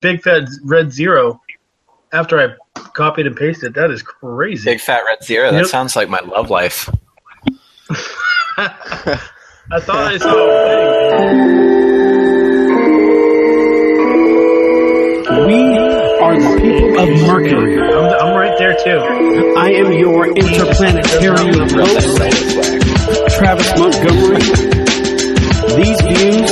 big fat red zero after I copied and pasted. That is crazy. Big fat red zero. That sounds like my love life. I thought I saw a thing. We are the people of Mercury. I'm right there too. I am your interplanetary host, Travis Montgomery. These views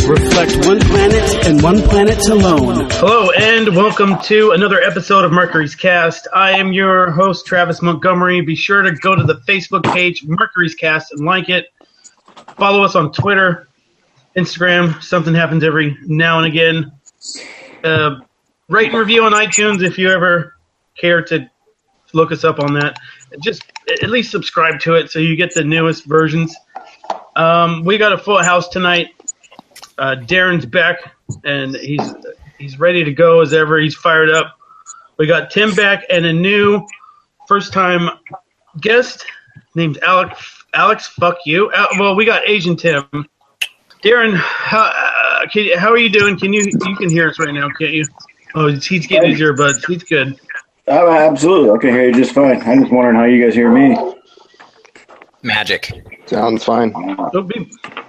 reflect one planet and one planet alone. Hello and welcome to another episode of Mercury's Cast. I am your host, Travis Montgomery. Be sure to go to the Facebook page, Mercury's Cast, and like it. Follow us on Twitter, Instagram. Something happens every now and again. Rate and review on iTunes if you ever care to look us up on that. Just at least subscribe to it so you get the newest versions. We got a full house tonight. Darin's back, and he's ready to go as ever. He's fired up. We got Tim back and a new first-time guest named Alex, fuck you. Well, we got Asian Tim. Darin, how are you doing? You can hear us right now, can't you? Oh, he's getting his earbuds. He's good. Oh, absolutely. I can hear you just fine. I'm just wondering how you guys hear me. Magic. Sounds fine. It'll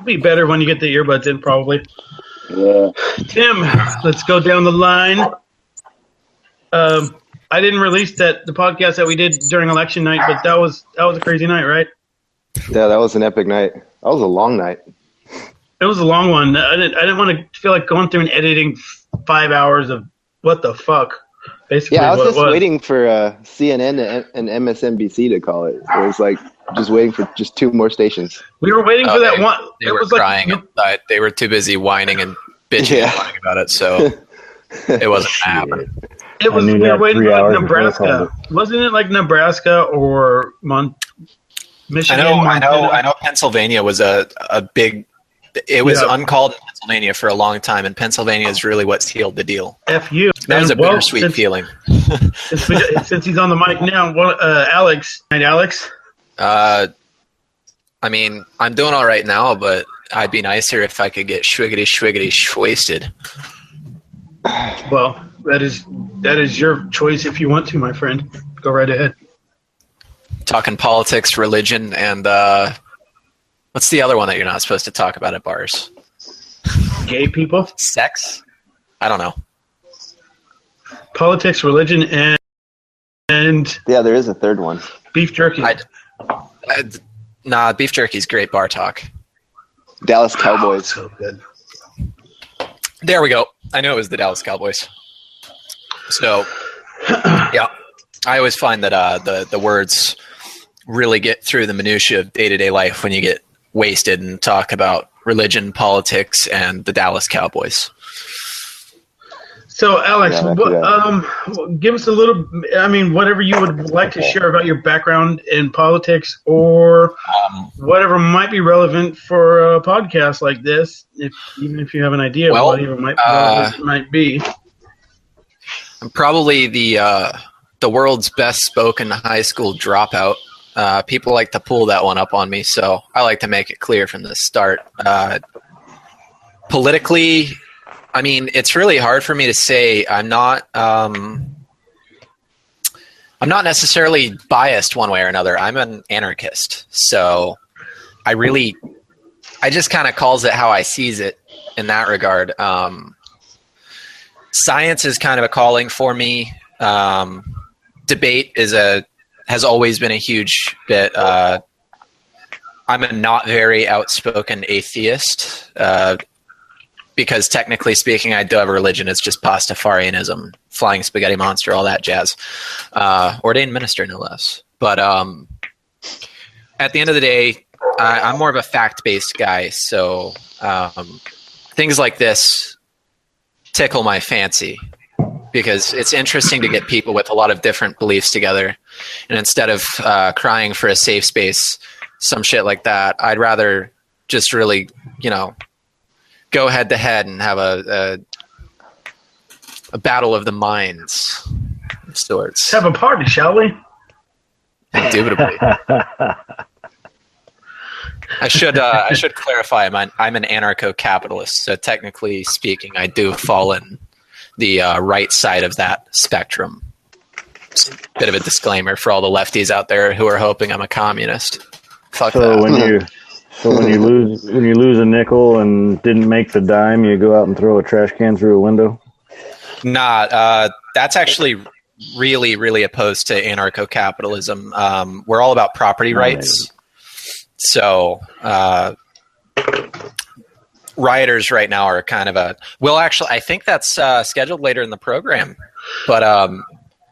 be better when you get the earbuds in, probably. Yeah. Tim, let's go down the line. I didn't release the podcast that we did during election night, but that was a crazy night, right? Yeah, that was an epic night. That was a long night. It was a long one. I didn't want to feel like going through and editing 5 hours of what the fuck. Basically, yeah, I was just waiting for CNN and MSNBC to call it. It was like just waiting for just two more stations. We were waiting for that one. They were crying inside. They were too busy whining and bitching and whining about it, so it wasn't happening. We were waiting for like Nebraska. Wasn't it like Nebraska or Michigan? I know Pennsylvania was a big. It was uncalled in Pennsylvania for a long time, and Pennsylvania is really what sealed the deal. F you. That was a bittersweet feeling. Since he's on the mic now, Alex. Hi, Alex. I mean, I'm doing all right now, but I'd be nicer if I could get schwiggity wasted. Well, that is your choice if you want to, my friend. Go right ahead. Talking politics, religion, and what's the other one that you're not supposed to talk about at bars? Gay people? Sex? I don't know. Politics, religion, and yeah, there is a third one. Beef jerky. Nah, beef jerky's great bar talk. Dallas Cowboys. So good. There we go. I knew it was the Dallas Cowboys. So, yeah, I always find that the words really get through the minutia of day-to-day life when you get wasted and talk about religion, politics, and the Dallas Cowboys. So, Alex, give us a little, whatever you would like to share about your background in politics or whatever might be relevant for a podcast like this, even if you have an idea of what even might be. I'm probably the world's best spoken high school dropout. People like to pull that one up on me, so I like to make it clear from the start. Politically, it's really hard for me to say. I'm not necessarily biased one way or another. I'm an anarchist, so I just kind of calls it how I sees it in that regard. Science is kind of a calling for me. Debate has always been a huge bit. I'm a not very outspoken atheist because technically speaking, I do have a religion. It's just Pastafarianism, flying spaghetti monster, all that jazz. Ordained minister, no less. But at the end of the day, I'm more of a fact-based guy. So things like this tickle my fancy because it's interesting to get people with a lot of different beliefs together. And instead of crying for a safe space, some shit like that, I'd rather just really, go head to head and have a battle of the minds of sorts. Have a party, shall we? Indubitably. I should clarify. I'm an anarcho-capitalist, so technically speaking, I do fall in the right side of that spectrum. Just a bit of a disclaimer for all the lefties out there who are hoping I'm a communist. Fuck So that. when you lose a nickel and didn't make the dime, you go out and throw a trash can through a window? Nah, that's actually really, really opposed to anarcho-capitalism. We're all about property rights. So rioters right now are kind of a... Well, actually, I think that's scheduled later in the program. But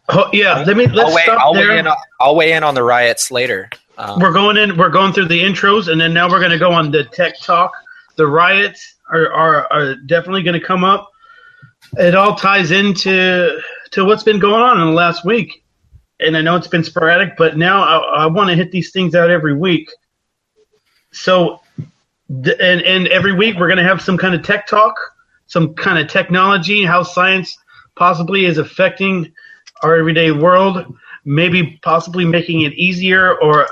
let's stop there. I'll weigh in on the riots later. We're going through the intros, and then now we're going to go on the tech talk. The riots are definitely going to come up. It all ties into what's been going on in the last week. And I know it's been sporadic, but now I want to hit these things out every week. So, and every week we're going to have some kind of tech talk, some kind of technology, how science possibly is affecting our everyday world, maybe possibly making it easier. Or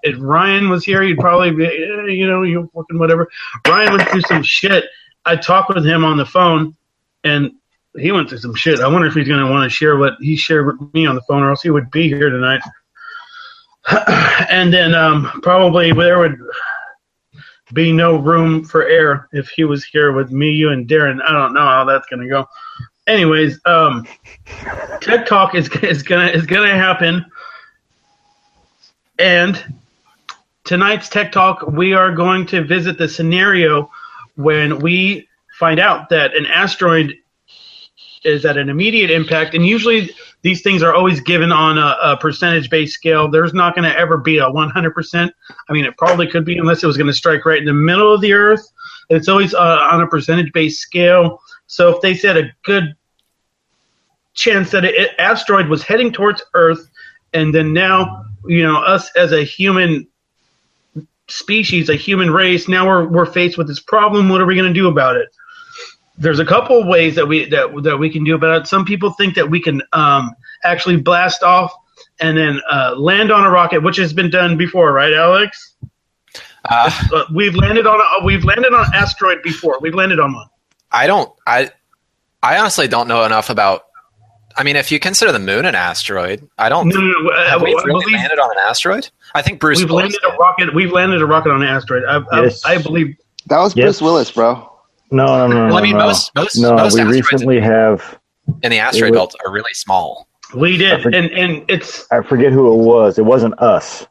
if Ryan was here, he'd probably be, you fucking whatever. Ryan went through some shit. I talked with him on the phone, and he went through some shit. I wonder if he's going to want to share what he shared with me on the phone, or else he would be here tonight. And then probably there would be no room for air if he was here with me, you, and Darin. I don't know how that's going to go. Anyways, Tech Talk is gonna happen, and tonight's Tech Talk we are going to visit the scenario when we find out that an asteroid is at an immediate impact, and usually these things are always given on a percentage-based scale. There's not going to ever be a 100%. I mean, it probably could be unless it was going to strike right in the middle of the Earth. It's always on a percentage-based scale. So if they said a good chance that an asteroid was heading towards Earth, and then now, us as a human species, a human race, now we're faced with this problem. What are we going to do about it? There's a couple of ways that we can do about it. Some people think that we can actually blast off and then land on a rocket, which has been done before, right, Alex? We've landed on an asteroid before. We've landed on one. I honestly don't know enough about. I mean, if you consider the moon an asteroid, I don't. No. Have we really landed on an asteroid? I think Bruce. We've landed a rocket. We've landed a rocket on an asteroid. I believe that was Bruce Willis, bro. No. Well, I mean, most we recently have in the asteroid belt are really small. We did, and it's. I forget who it was. It wasn't us.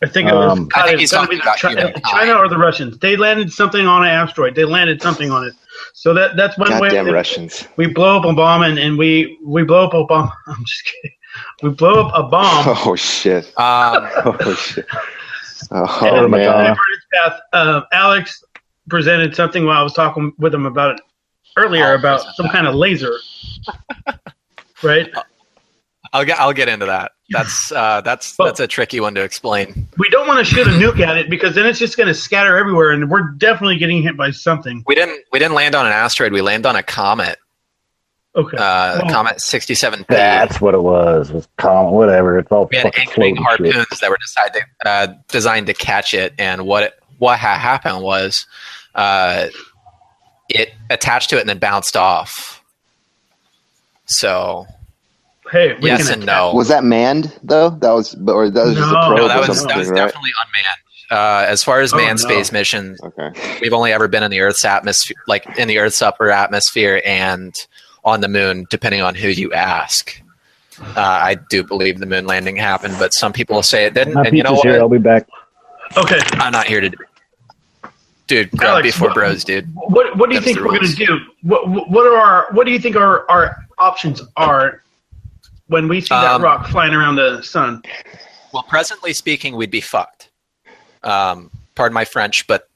I think it was. I think he's talking about China or the Russians. They landed something on an asteroid. They landed something on it. So that's one way. Goddamn Russians. We blow up a bomb, and we blow up a bomb. I'm just kidding. We blow up a bomb. Oh shit. Oh shit. Oh man. Alex presented something while I was talking with him about it earlier about some kind of laser. Right. I'll get into that. That's a tricky one to explain. We don't want to shoot a nuke at it because then it's just going to scatter everywhere, and we're definitely getting hit by something. We didn't land on an asteroid. We landed on a comet. Okay. Comet 67P. That's what it was. Comet, whatever. It's all. We had anchoring harpoons that were designed to catch it, and what happened was, it attached to it and then bounced off. So. Hey, yes and no. Was that manned though? That was just a probe. No, that was definitely unmanned. As far as manned space missions, we've only ever been in the Earth's atmosphere, like in the Earth's upper atmosphere, and on the moon, depending on who you ask. I do believe the moon landing happened, but some people say it didn't. And you know what? I'll be back. Okay, I'm not here to. Dude, grab before bros, dude. What do you think we're gonna do? What do you think our options are? When we see that rock flying around the sun? Well, presently speaking, we'd be fucked. Pardon my French, but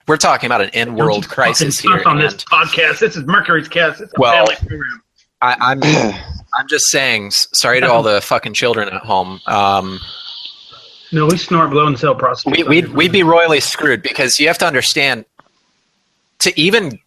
we're talking about an in-world crisis here. On this podcast, this is Mercury's Cast. It's a family program. I'm just saying. Sorry to all the fucking children at home. No, we snort, blow, and sell prostitutes. We'd be royally screwed because you have to understand to even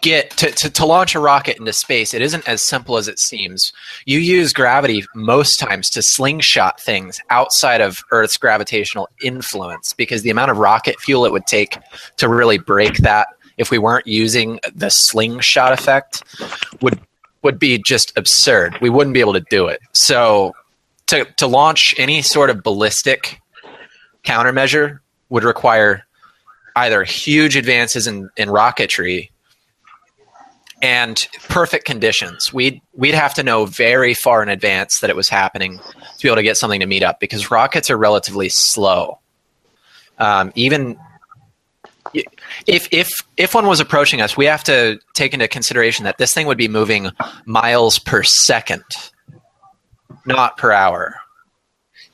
get to launch a rocket into space, it isn't as simple as it seems. You use gravity most times to slingshot things outside of Earth's gravitational influence because the amount of rocket fuel it would take to really break that if we weren't using the slingshot effect, would be just absurd. We wouldn't be able to do it. So to launch any sort of ballistic countermeasure would require either huge advances in rocketry and perfect conditions. We'd have to know very far in advance that it was happening to be able to get something to meet up, because rockets are relatively slow. Even if one was approaching us, we have to take into consideration that this thing would be moving miles per second, not per hour.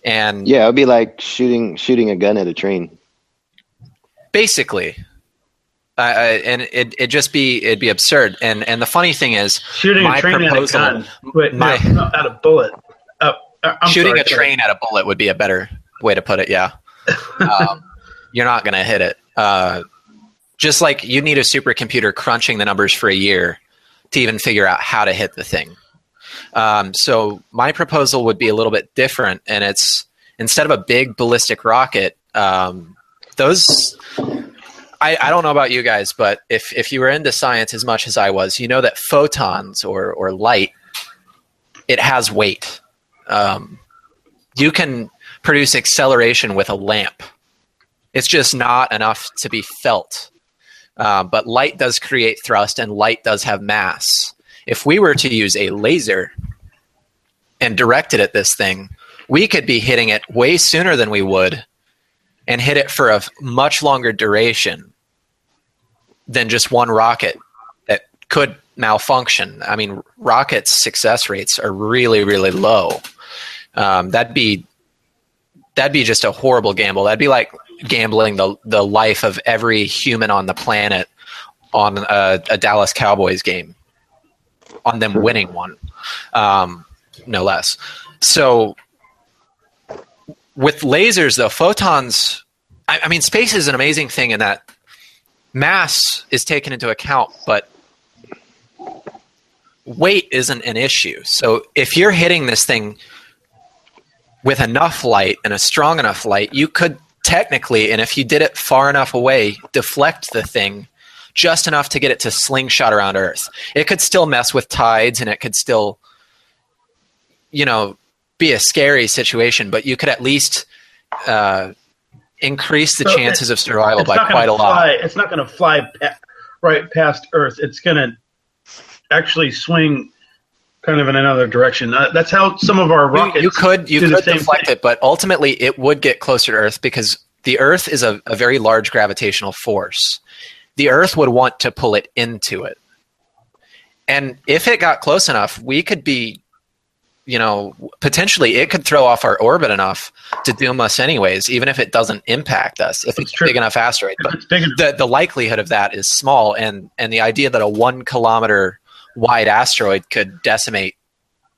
And yeah, it would be like shooting a gun at a train. Basically. And it'd be absurd. And the funny thing is, shooting a train at a gun. Wait, not at a bullet. Shooting a train at a bullet would be a better way to put it. Yeah, you're not going to hit it. Just like you need a supercomputer crunching the numbers for a year to even figure out how to hit the thing. So my proposal would be a little bit different, and it's instead of a big ballistic rocket, those. I don't know about you guys, but if you were into science as much as I was, you know that photons or light, it has weight. You can produce acceleration with a lamp. It's just not enough to be felt. But light does create thrust, and light does have mass. If we were to use a laser and direct it at this thing, we could be hitting it way sooner than we would and hit it for a much longer duration than just one rocket that could malfunction. I mean, rockets' success rates are really, really low. That'd be just a horrible gamble. That'd be like gambling the life of every human on the planet on a Dallas Cowboys game, on them winning one, no less. So with lasers, though, photons, I mean, space is an amazing thing in that mass is taken into account, but weight isn't an issue. So if you're hitting this thing with enough light and a strong enough light, you could technically, and if you did it far enough away, deflect the thing just enough to get it to slingshot around Earth. It could still mess with tides, and it could still, be a scary situation, but you could at least increase the chances of survival by quite a lot. It's not going to fly right past Earth. It's going to actually swing kind of in another direction. That's how some of our rockets you could deflect thing. it, but ultimately it would get closer to Earth because the Earth is a very large gravitational force. The Earth would want to pull it into it. And if it got close enough, we could be, potentially it could throw off our orbit enough to doom us anyways, even if it doesn't impact us, if it's a big enough asteroid. But the likelihood of that is small, and the idea that a 1 kilometer wide asteroid could decimate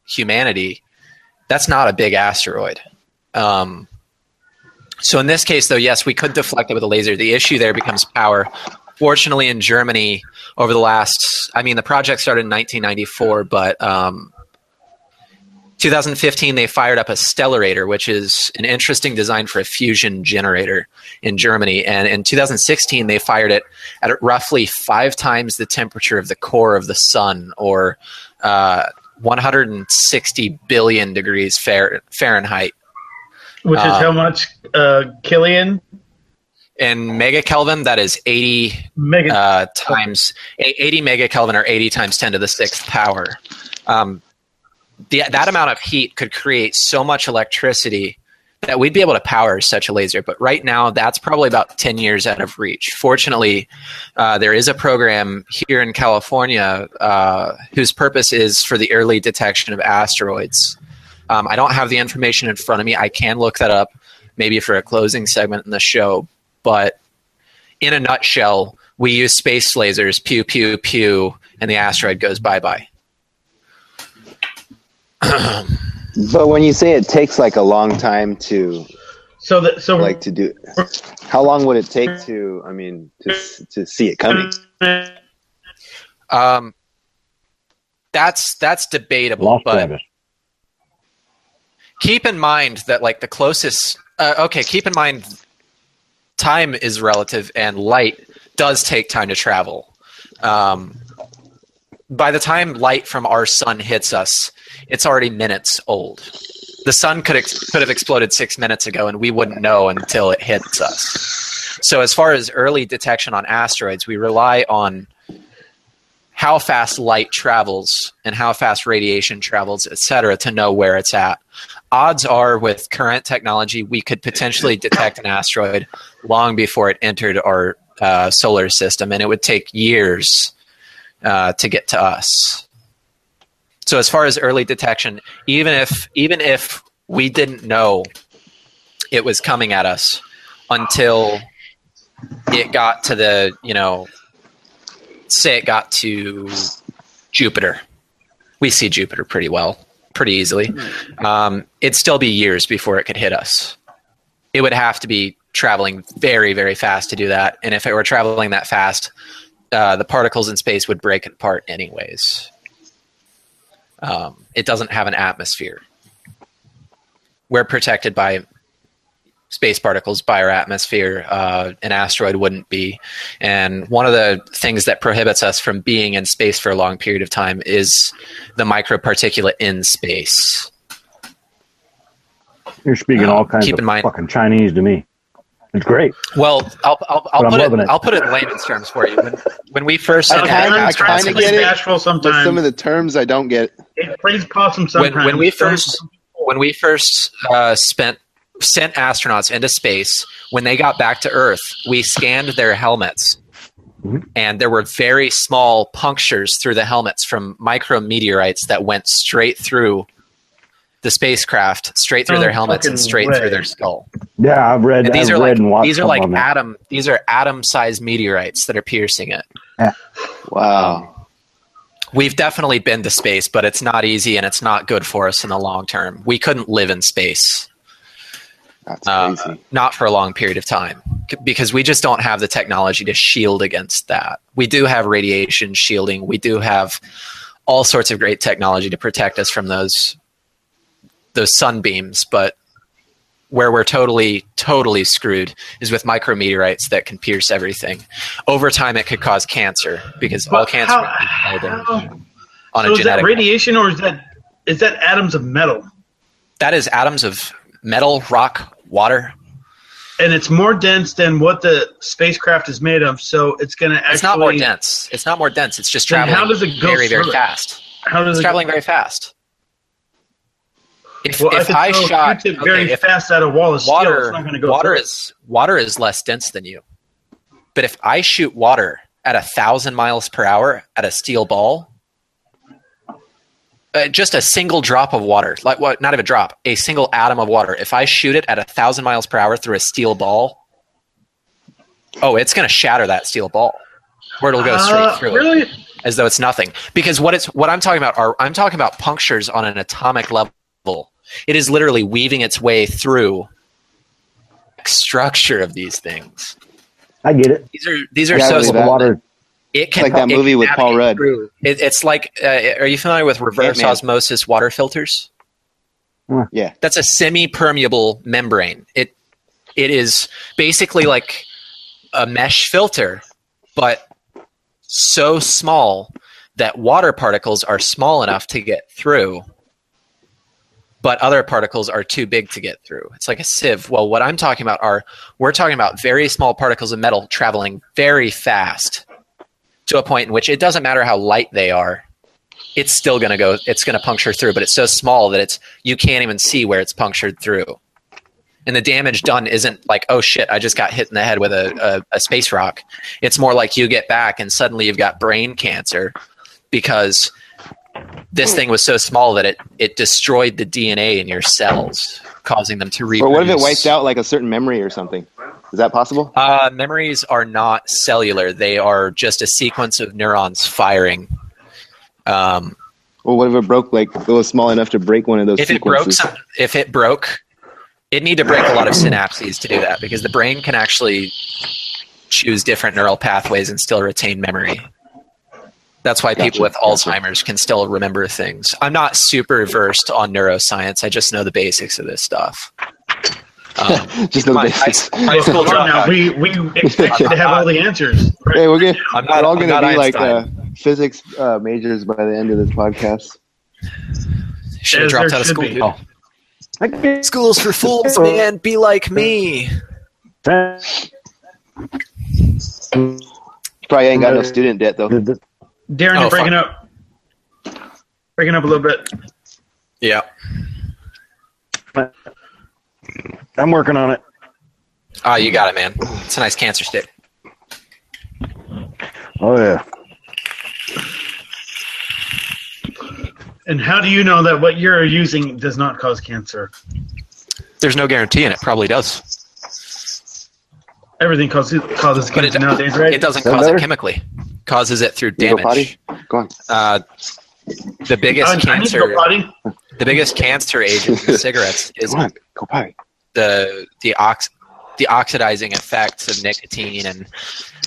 humanity, that's not a big asteroid. So in this case, though, yes, we could deflect it with a laser. The issue there becomes power. Fortunately, in Germany, over the the project started in 1994, but 2015, they fired up a stellarator, which is an interesting design for a fusion generator in Germany. And in 2016, they fired it at roughly 5 times the temperature of the core of the sun, or 160 billion degrees Fahrenheit. Which is how much Killian? In megakelvin, that is 80 times 80 megakelvin, or 80 times 10 to the 6th power. That amount of heat could create so much electricity that we'd be able to power such a laser. But right now, that's probably about 10 years out of reach. Fortunately, there is a program here in California whose purpose is for the early detection of asteroids. I don't have the information in front of me. I can look that up maybe for a closing segment in the show. But in a nutshell, we use space lasers, pew, pew, pew, and the asteroid goes bye-bye. But when you say it takes like a long time to do, how long would it take to see it coming? That's debatable, but keep in mind that the closest. Keep in mind, time is relative and light does take time to travel. By the time light from our sun hits us, it's already minutes old. The sun could have exploded 6 minutes ago, and we wouldn't know until it hits us. So as far as early detection on asteroids, we rely on how fast light travels and how fast radiation travels, et cetera, to know where it's at. Odds are, with current technology, we could potentially detect an asteroid long before it entered our solar system, and it would take years to get to us. So as far as early detection, even if we didn't know it was coming at us until it got to say it got to Jupiter. We see Jupiter pretty easily. It'd still be years before it could hit us. It would have to be traveling very, very fast to do that. And if it were traveling that fast, the particles in space would break apart anyways. It doesn't have an atmosphere. We're protected by space particles, by our atmosphere. An asteroid wouldn't be. And one of the things that prohibits us from being in space for a long period of time is the microparticulate in space. You're speaking all kinds of fucking Chinese to me. It's great. Well, I'll put it in layman's terms for you. When we first I kind of get it, but some of the terms I don't get. It brings possum sometimes. When we first sent astronauts into space, when they got back to Earth, we scanned their helmets, and there were very small punctures through the helmets from micrometeorites that went straight through the spacecraft, straight through their helmets and straight through their skull. Yeah, I've read. These are atom-sized meteorites that are piercing it. Yeah. Wow. We've definitely been to space, but it's not easy and it's not good for us in the long term. We couldn't live in space. That's crazy. Not for a long period of time, because we just don't have the technology to shield against that. We do have radiation shielding. We do have all sorts of great technology to protect us from those sunbeams, but where we're totally screwed is with micrometeorites that can pierce everything. Over time, it could cause cancer, because all cancer on a genetic. Is that radiation, or is that atoms of metal? That is atoms of metal, rock, water. And it's more dense than what the spacecraft is made of, so it's going to actually... It's not more dense. It's not more dense. It's just traveling very, very fast. It's traveling very fast. If I shot very fast at a wall of steel, it's not going to go water is less dense than you. But if I shoot water at 1,000 miles per hour at a steel ball, just a single drop of water, not even a drop, a single atom of water, if I shoot it at 1,000 miles per hour through a steel ball, it's going to shatter that steel ball, or it'll go straight through it, as though it's nothing. Because what I'm talking about I'm talking about punctures on an atomic level. It is literally weaving its way through the structure of these things. I get it. These are so small. Water. It's like that movie with Paul Rudd. It's like, are you familiar with reverse osmosis water filters? Yeah. That's a semi-permeable membrane. It is basically like a mesh filter, but so small that water particles are small enough to get through, but other particles are too big to get through. It's like a sieve. Well, what I'm talking about we're talking about very small particles of metal traveling very fast to a point in which it doesn't matter how light they are. It's still going to puncture through, but it's so small that you can't even see where it's punctured through. And the damage done isn't like, oh shit, I just got hit in the head with a space rock. It's more like you get back and suddenly you've got brain cancer, because this thing was so small that it destroyed the DNA in your cells, causing them to reproduce. Or what if it wiped out like a certain memory or something? Is that possible? Memories are not cellular. They are just a sequence of neurons firing. Well, what if it broke, like it was small enough to break one of those sequences? If it broke, it'd need to break a lot of synapses to do that, because the brain can actually choose different neural pathways and still retain memory. That's why people with Alzheimer's can still remember things. I'm not super versed on neuroscience. I just know the basics of this stuff. Just the basics. High school dropout. We expect you to have all the answers. Right? Hey, we're all going to be like physics majors by the end of this podcast. Should have dropped out of school. School's for fools, man. Be like me. Probably ain't got no student debt though. Darin, you're breaking up. Breaking up a little bit. Yeah. I'm working on it. Oh, you got it, man. It's a nice cancer stick. Oh yeah. And how do you know that what you're using does not cause cancer? There's no guarantee, and it probably does. Everything causes cancer nowadays, right? It doesn't cause it chemically. Causes it through damage. Go on. The biggest cancer agent in cigarettes is the oxidizing effects of nicotine and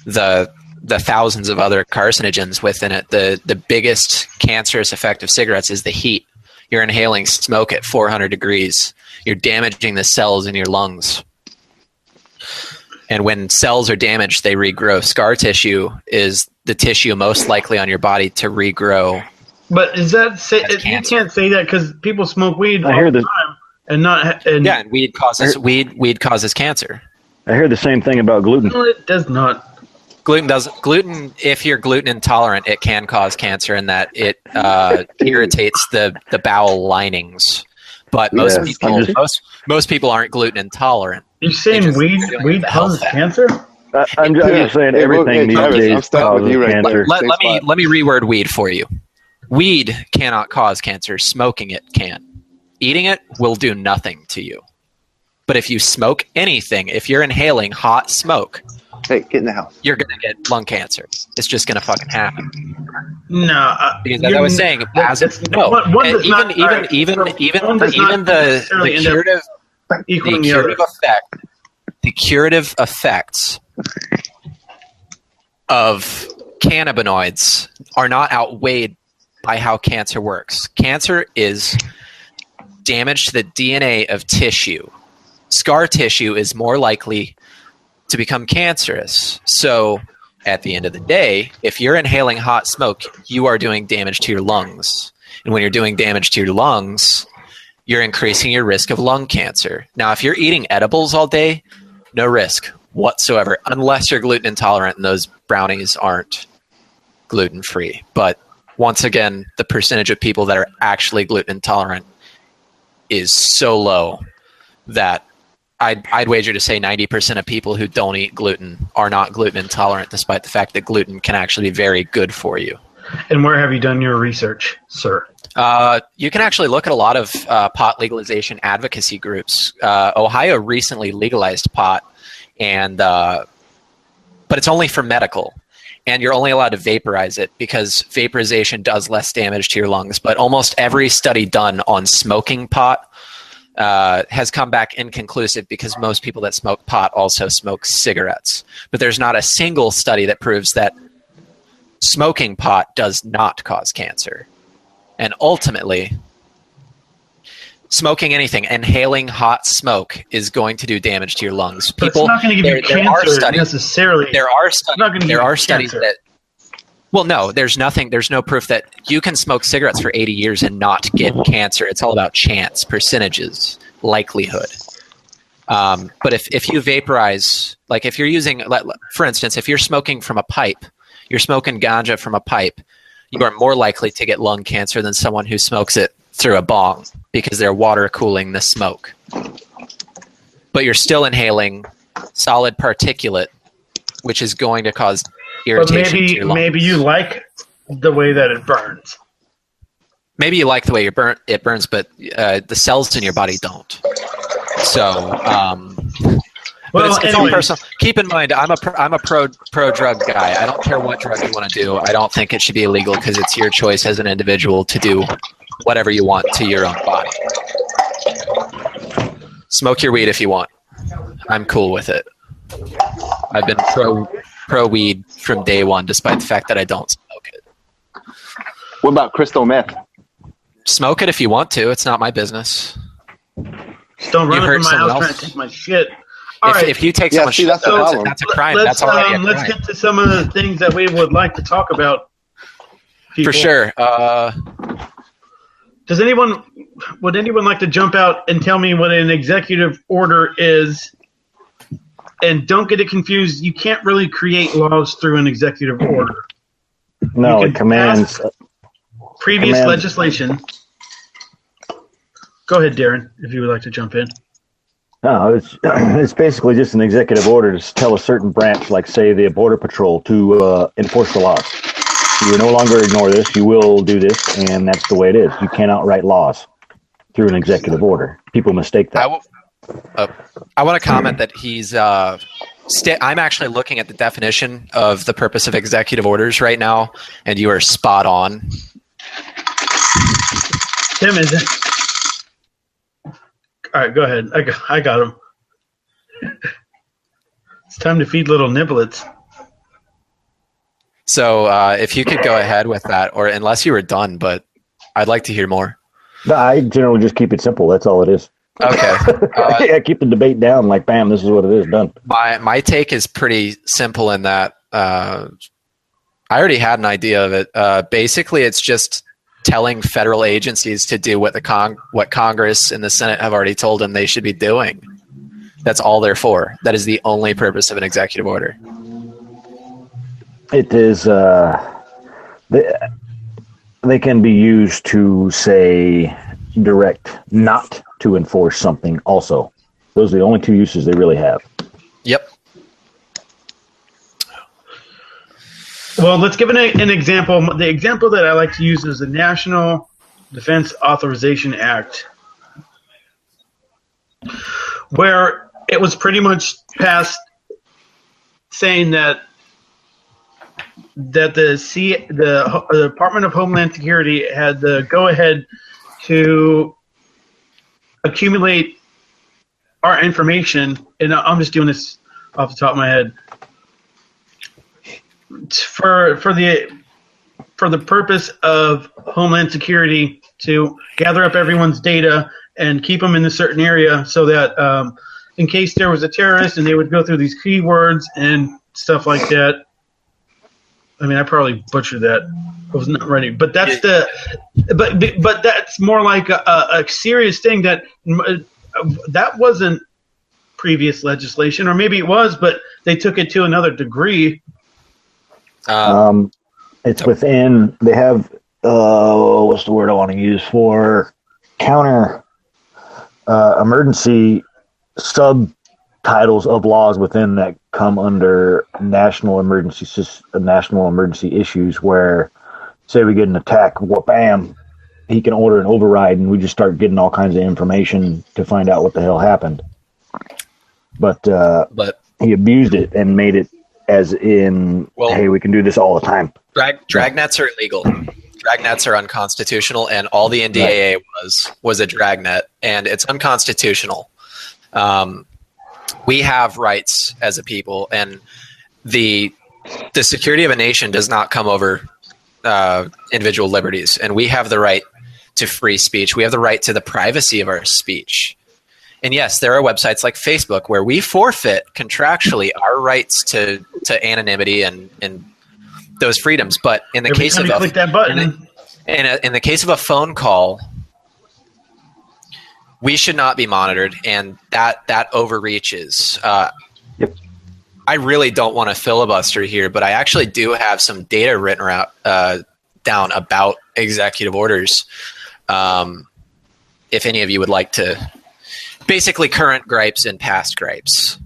the thousands of other carcinogens within it. The biggest cancerous effect of cigarettes is the heat. You're inhaling smoke at 400 degrees. You're damaging the cells in your lungs. And when cells are damaged, they regrow. Scar tissue is the tissue most likely on your body to regrow. But is that you can't say that because people smoke weed all the time and not. And weed causes cancer. I hear the same thing about gluten. No, it does not. Gluten. If you're gluten intolerant, it can cause cancer in that it irritates the bowel linings. But most people aren't gluten intolerant. You're saying weed causes cancer? I'm just saying everything these days causes cancer. Let me reword weed for you. Weed cannot cause cancer. Smoking it can. Eating it will do nothing to you. But if you smoke anything, if you're inhaling hot smoke, hey, get in the house. You're gonna get lung cancer. It's just gonna fucking happen. No, because as I was saying, the curative effects of cannabinoids are not outweighed by how cancer works. Cancer is damage to the DNA of tissue. Scar tissue is more likely to become cancerous. So at the end of the day, if you're inhaling hot smoke, you are doing damage to your lungs. And when you're doing damage to your lungs, you're increasing your risk of lung cancer. Now, if you're eating edibles all day, no risk whatsoever, unless you're gluten intolerant and those brownies aren't gluten-free. But once again, the percentage of people that are actually gluten intolerant is so low that I'd wager to say 90% of people who don't eat gluten are not gluten intolerant, despite the fact that gluten can actually be very good for you. And where have you done your research, sir? You can actually look at a lot of pot legalization advocacy groups. Ohio recently legalized pot, but it's only for medical. And you're only allowed to vaporize it because vaporization does less damage to your lungs. But almost every study done on smoking pot has come back inconclusive because most people that smoke pot also smoke cigarettes. But there's not a single study that proves that smoking pot does not cause cancer. And ultimately, smoking anything, inhaling hot smoke is going to do damage to your lungs. But it's not going to give you cancer necessarily. There are studies that. Well, no, there's no proof that you can smoke cigarettes for 80 years and not get cancer. It's all about chance, percentages, likelihood. But if you vaporize, like if you're using, for instance, if you're smoking from a pipe, you're smoking ganja from a pipe, you are more likely to get lung cancer than someone who smokes it through a bong because they're water cooling the smoke. But you're still inhaling solid particulate, which is going to cause irritation to your lungs. Maybe you like the way that it burns. Maybe you like the way it burns, but the cells in your body don't. So, but it's all personal. Keep in mind, I'm a pro drug guy. I don't care what drug you want to do. I don't think it should be illegal because it's your choice as an individual to do whatever you want to your own body. Smoke your weed if you want. I'm cool with it. I've been pro weed from day one, despite the fact that I don't smoke it. What about crystal meth? Smoke it if you want to. It's not my business. Don't run up in my house trying to take my shit. If you take someone's shit, that's a crime. That's already a crime. Let's get to some of the things that we would like to talk about. People. For sure. Would anyone like to jump out and tell me what an executive order is? And don't get it confused. You can't really create laws through an executive order. No, it commands previous legislation. Go ahead, Darin, if you would like to jump in. No, it's basically just an executive order to tell a certain branch, like say the Border Patrol, to enforce the laws. You will no longer ignore this. You will do this, and that's the way it is. You cannot write laws through an executive order. People mistake that. I want to comment that he's. I'm actually looking at the definition of the purpose of executive orders right now, and you are spot on. Tim, is it? All right, go ahead. I got him. It's time to feed little niblets. So if you could go ahead with that, or unless you were done, but I'd like to hear more. No, I generally just keep it simple. That's all it is. Okay. Yeah, keep the debate down. Like, bam, this is what it is. Done. My take is pretty simple in that I already had an idea of it. Basically, it's just telling federal agencies to do what what Congress and the Senate have already told them they should be doing. That's all they're for. That is the only purpose of an executive order. It is. They can be used to say direct not to enforce something. Also, those are the only two uses they really have. Yep. Well, let's give an example. The example that I like to use is the National Defense Authorization Act, where it was pretty much passed saying that the Department of Homeland Security had the go-ahead to accumulate our information, and I'm just doing this off the top of my head, for the purpose of Homeland Security to gather up everyone's data and keep them in a certain area so that in case there was a terrorist, and they would go through these keywords and stuff like that. I mean, I probably butchered that. I was not ready, but that's but that's more like a serious thing that wasn't previous legislation, or maybe it was, but they took it to another degree. It's within. They have what's the word I want to use for counter emergency subtitles of laws within that come under national emergency issues, where say we get an attack, bam, he can order an override, and we just start getting all kinds of information to find out what the hell happened. But he abused it and made it as in, hey, we can do this all the time. Dragnets are illegal. Dragnets are unconstitutional, and all the NDAA was a dragnet, and it's unconstitutional. We have rights as a people, and the security of a nation does not come over individual liberties, and we have the right to free speech. We have the right to the privacy of our speech. And yes, there are websites like Facebook where we forfeit contractually our rights to anonymity and those freedoms. But in the case of click that button, in the case of a phone call, we should not be monitored, and that overreaches. Yep. I really don't want to filibuster here, but I actually do have some data written down about executive orders. If any of you would like to. Basically current gripes and past gripes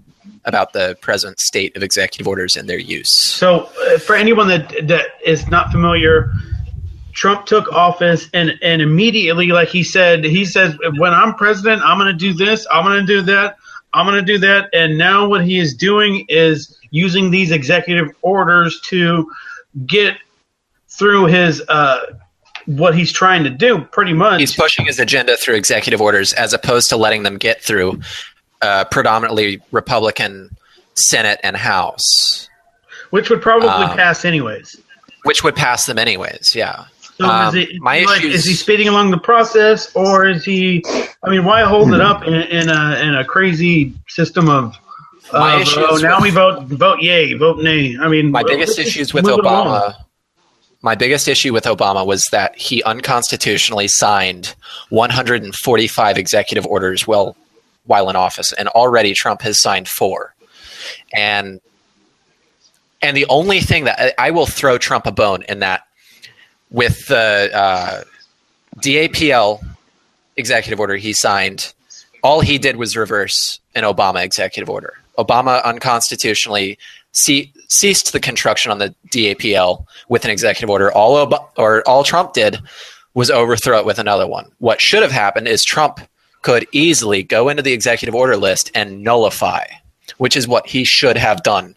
about the present state of executive orders and their use. So for anyone that is not familiar, Trump took office and immediately, like he says, when I'm president, I'm going to do this, I'm going to do that, I'm going to do that. And now what he is doing is using these executive orders to get through his what he's trying to do, pretty much. He's pushing his agenda through executive orders as opposed to letting them get through predominantly Republican Senate and House. Which would probably pass anyways. Which would pass them anyways, yeah. So is he speeding along the process, or is he? I mean, why hold it up in a crazy system of? Now we vote yay, vote nay. I mean, my biggest issue with Obama was that he unconstitutionally signed 145 executive orders while in office, and already Trump has signed 4. And the only thing that I will throw Trump a bone in that with the DAPL executive order he signed, all he did was reverse an Obama executive order. Obama unconstitutionally ceased the construction on the DAPL with an executive order. All Trump did was overthrow it with another one. What should have happened is Trump could easily go into the executive order list and nullify, which is what he should have done.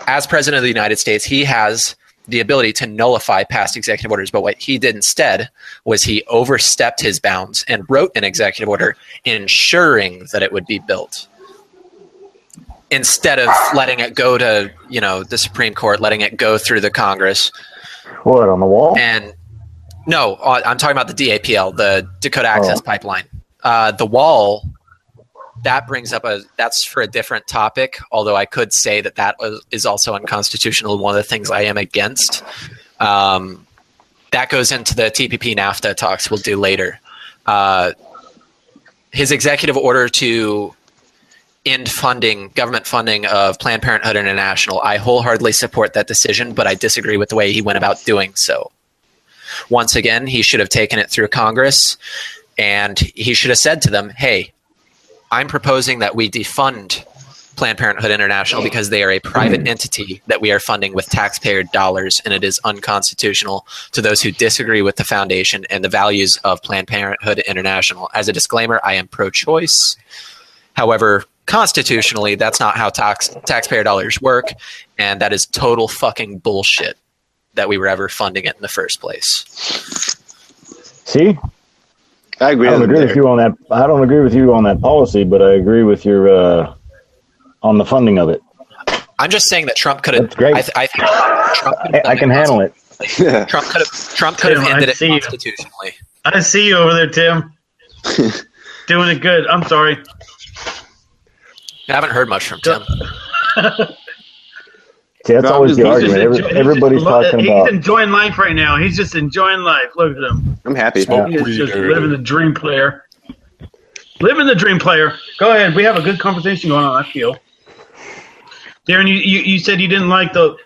As president of the United States, he has the ability to nullify past executive orders, but what he did instead was he overstepped his bounds and wrote an executive order ensuring that it would be built, instead of letting it go to, the Supreme Court, letting it go through the Congress. What, on the wall? And no, I'm talking about the DAPL, the Dakota Access Pipeline. The wall, that brings up that's for a different topic, although I could say that is also unconstitutional. One of the things I am against. That goes into the TPP NAFTA talks we'll do later. His executive order to end government funding of Planned Parenthood International, I wholeheartedly support that decision, but I disagree with the way he went about doing so. Once again, he should have taken it through Congress, and he should have said to them, hey, I'm proposing that we defund Planned Parenthood International because they are a private entity that we are funding with taxpayer dollars, and it is unconstitutional to those who disagree with the foundation and the values of Planned Parenthood International. As a disclaimer, I am pro-choice. However, constitutionally, that's not how taxpayer dollars work, and that is total fucking bullshit that we were ever funding it in the first place. See? I agree with you on that. I don't agree with you on that policy, but I agree with your on the funding of it. I'm just saying that Trump could have. That's great. I think Trump I can handle it. Trump could have ended it constitutionally. I see you over there, Tim. Doing it good. I'm sorry. I haven't heard much from Tim. See, that's always the argument. Everybody's talking about. He's enjoying life right now. He's just enjoying life. Look at him. I'm happy. He's just living the dream player. Living the dream player. Go ahead. We have a good conversation going on, I feel. Darin, you said you didn't like the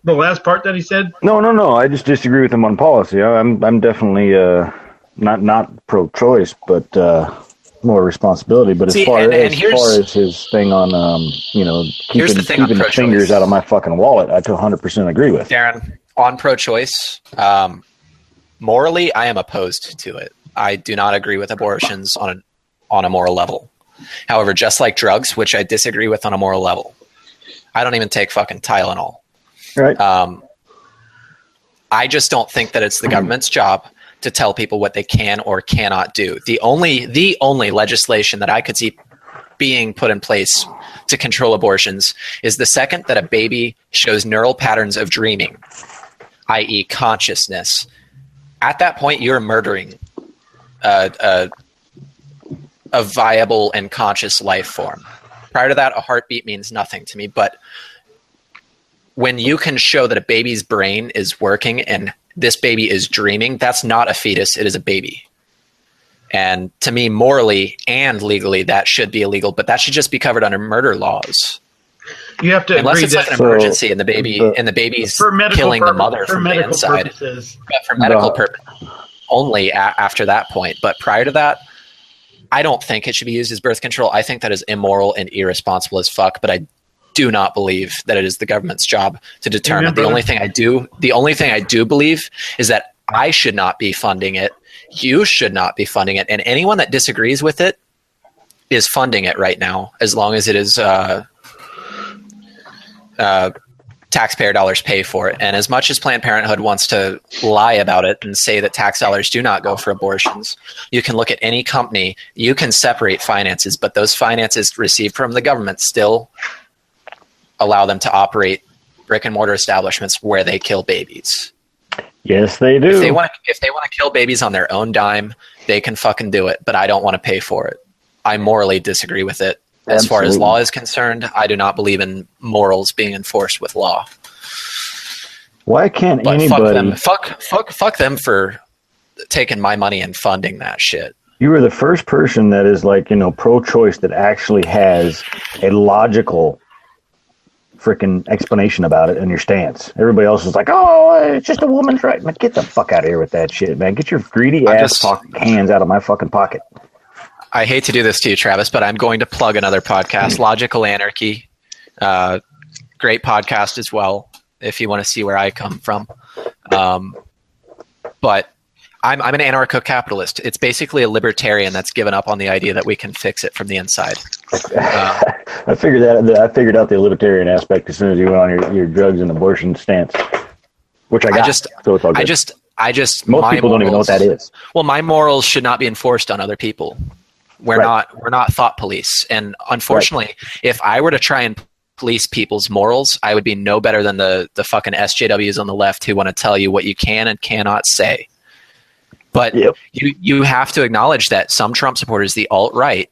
last part that he said? No. I just disagree with him on policy. I'm definitely not pro-choice, but more responsibility. But as far as his thing on keeping the fingers out of my fucking wallet, I 100% agree with. Darin, on pro-choice, morally, I am opposed to it. I do not agree with abortions on a moral level. However, just like drugs, which I disagree with on a moral level, I don't even take fucking Tylenol. Right. I just don't think that it's the government's job to tell people what they can or cannot do. The only legislation that I could see being put in place to control abortions is the second that a baby shows neural patterns of dreaming, i.e. consciousness. At that point, you're murdering a viable and conscious life form. Prior to that, a heartbeat means nothing to me, but when you can show that a baby's brain is working and this baby is dreaming, that's not a fetus, it is a baby. And to me, morally and legally, that should be illegal, but that should just be covered under murder laws. You have to unless it's like an emergency and the baby's killing the mother from the inside. Purposes. But for medical purposes only after that point. But prior to that, I don't think it should be used as birth control. I think that is immoral and irresponsible as fuck, but I do not believe that it is the government's job to determine. The only thing I do believe is that I should not be funding it. You should not be funding it. And anyone that disagrees with it is funding it right now, as long as it is taxpayer dollars pay for it. And as much as Planned Parenthood wants to lie about it and say that tax dollars do not go for abortions, you can look at any company, you can separate finances, but those finances received from the government still allow them to operate brick and mortar establishments where they kill babies. Yes, they do. If they want to kill babies on their own dime, they can fucking do it. But I don't want to pay for it. I morally disagree with it. As far as law is concerned, I do not believe in morals being enforced with law. Why can't anybody... Fuck them for taking my money and funding that shit. You are the first person that is like, pro-choice that actually has a logical freaking explanation about it and your stance. Everybody else is like, oh, it's just a woman's right. Man, get the fuck out of here with that shit, man. Get your greedy ass hands out of my fucking pocket. I hate to do this to you, Travis, but I'm going to plug another podcast, Logical Anarchy. Great podcast as well, if you want to see where I come from. But I'm an anarcho-capitalist. It's basically a libertarian that's given up on the idea that we can fix it from the inside. I figured out the libertarian aspect as soon as you went on your drugs and abortion stance, which I got. So it's all good. Most people don't even know what that is. Well, my morals should not be enforced on other people. We're not thought police, and unfortunately, if I were to try and police people's morals, I would be no better than the fucking SJWs on the left who want to tell you what you can and cannot say. But you have to acknowledge that some Trump supporters, the alt-right,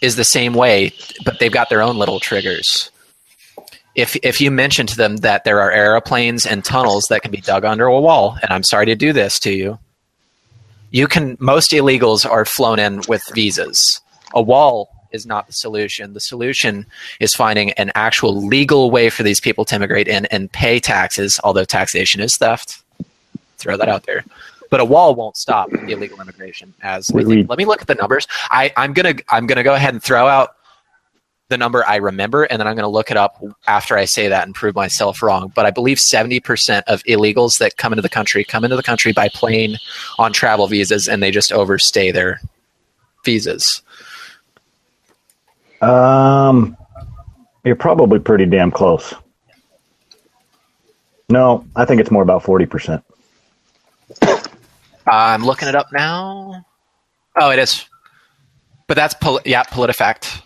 is the same way, but they've got their own little triggers. If you mention to them that there are airplanes and tunnels that can be dug under a wall, and I'm sorry to do this to you, most illegals are flown in with visas. A wall is not the solution. The solution is finding an actual legal way for these people to immigrate in and pay taxes, although taxation is theft. Throw that out there. But a wall won't stop illegal immigration. Let me look at the numbers. I'm gonna go ahead and throw out the number I remember, and then I'm gonna look it up after I say that and prove myself wrong. But I believe 70% of illegals that come into the country by plane on travel visas, and they just overstay their visas. You're probably pretty damn close. No, I think it's more about 40%. I'm looking it up now. Oh, it is. But that's PolitiFact.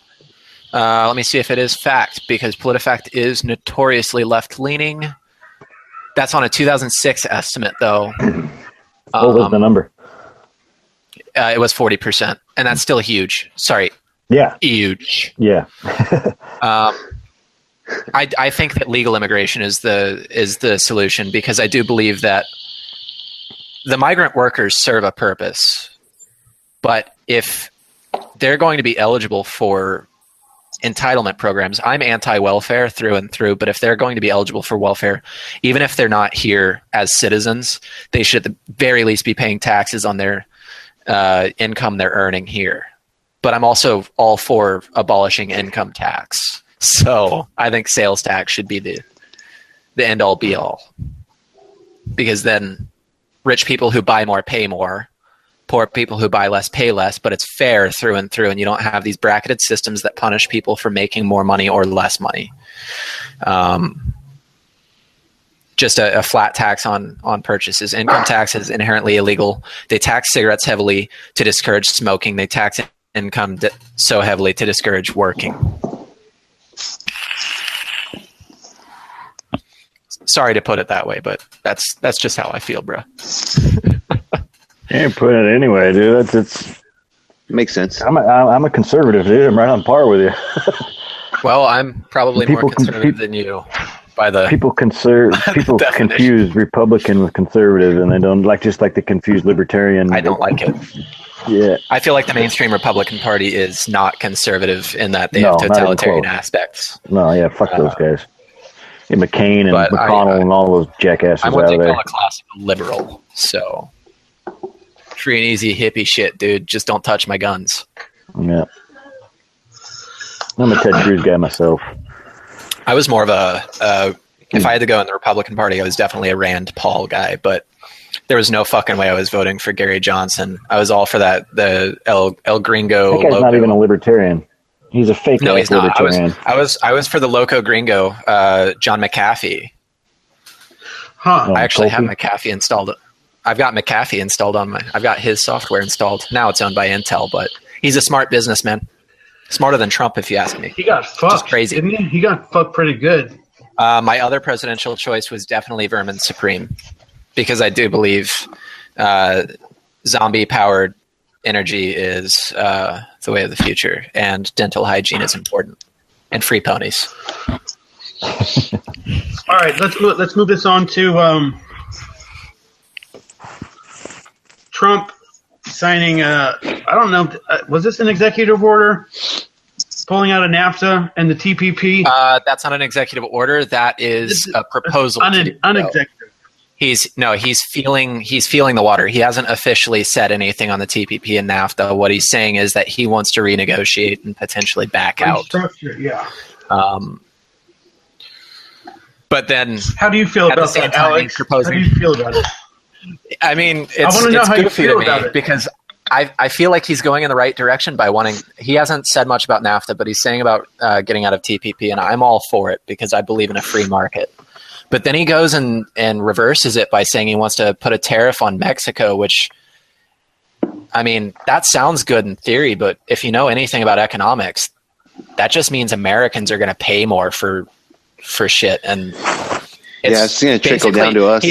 Let me see if it is fact, because PolitiFact is notoriously left-leaning. That's on a 2006 estimate, though. What was the number? It was 40%, and that's still huge. Sorry. Yeah. Huge. Yeah. I think that legal immigration is the solution, because I do believe that the migrant workers serve a purpose, but if they're going to be eligible for entitlement programs, I'm anti-welfare through and through, but if they're going to be eligible for welfare, even if they're not here as citizens, they should at the very least be paying taxes on their income they're earning here. But I'm also all for abolishing income tax. So I think sales tax should be the end-all be-all, because then rich people who buy more pay more, poor people who buy less pay less, but it's fair through and through, and you don't have these bracketed systems that punish people for making more money or less money. Just a flat tax on purchases. Income tax is inherently illegal. They tax cigarettes heavily to discourage smoking. They tax income so heavily to discourage working. Sorry to put it that way, but that's just how I feel, bro. Can't put it anyway, dude. That's makes sense. I'm a conservative, dude. I'm right on par with you. Well, I'm probably more conservative than you. By the people confuse Republican with conservative, and they don't just like to confuse libertarian. I don't like it. Yeah, I feel like the mainstream Republican Party is not conservative in that they have totalitarian aspects. No, yeah, fuck those guys. Yeah, McCain and McConnell and all those jackasses I'm what they call a classical liberal. So free and easy hippie shit, dude. Just don't touch my guns. Yeah, I'm a Ted Cruz guy myself. I was more of if I had to go in the Republican Party, I was definitely a Rand Paul guy, but there was no fucking way I was voting for Gary Johnson. I was all for the El Gringo. That guy's not even a libertarian. He's a fake libertarian. I was for the Loco Gringo, John McAfee. Huh. I actually have McAfee installed. I've got McAfee installed I've got his software installed. Now it's owned by Intel, but he's a smart businessman. Smarter than Trump, if you ask me. He got fucked. Just crazy. Didn't he? He got fucked pretty good. My other presidential choice was definitely Vermin Supreme. because I do believe zombie-powered energy is the way of the future, and dental hygiene is important, and free ponies. All right, let's move this on to Trump signing. I don't know. Was this an executive order pulling out of NAFTA and the TPP? That's not an executive order. That is a proposal. Unexecutive. He's feeling the water. He hasn't officially said anything on the TPP and NAFTA. What he's saying is that he wants to renegotiate and potentially back out. Yeah. But then, how do you feel about that, Alex? How do you feel about it? I mean, it's goofy to me because I feel like he's going in the right direction by wanting. He hasn't said much about NAFTA, but he's saying about getting out of TPP, and I'm all for it because I believe in a free market. But then he goes and reverses it by saying he wants to put a tariff on Mexico, which, I mean, that sounds good in theory, but if you know anything about economics, that just means Americans are going to pay more for shit, and it's going to trickle down to us.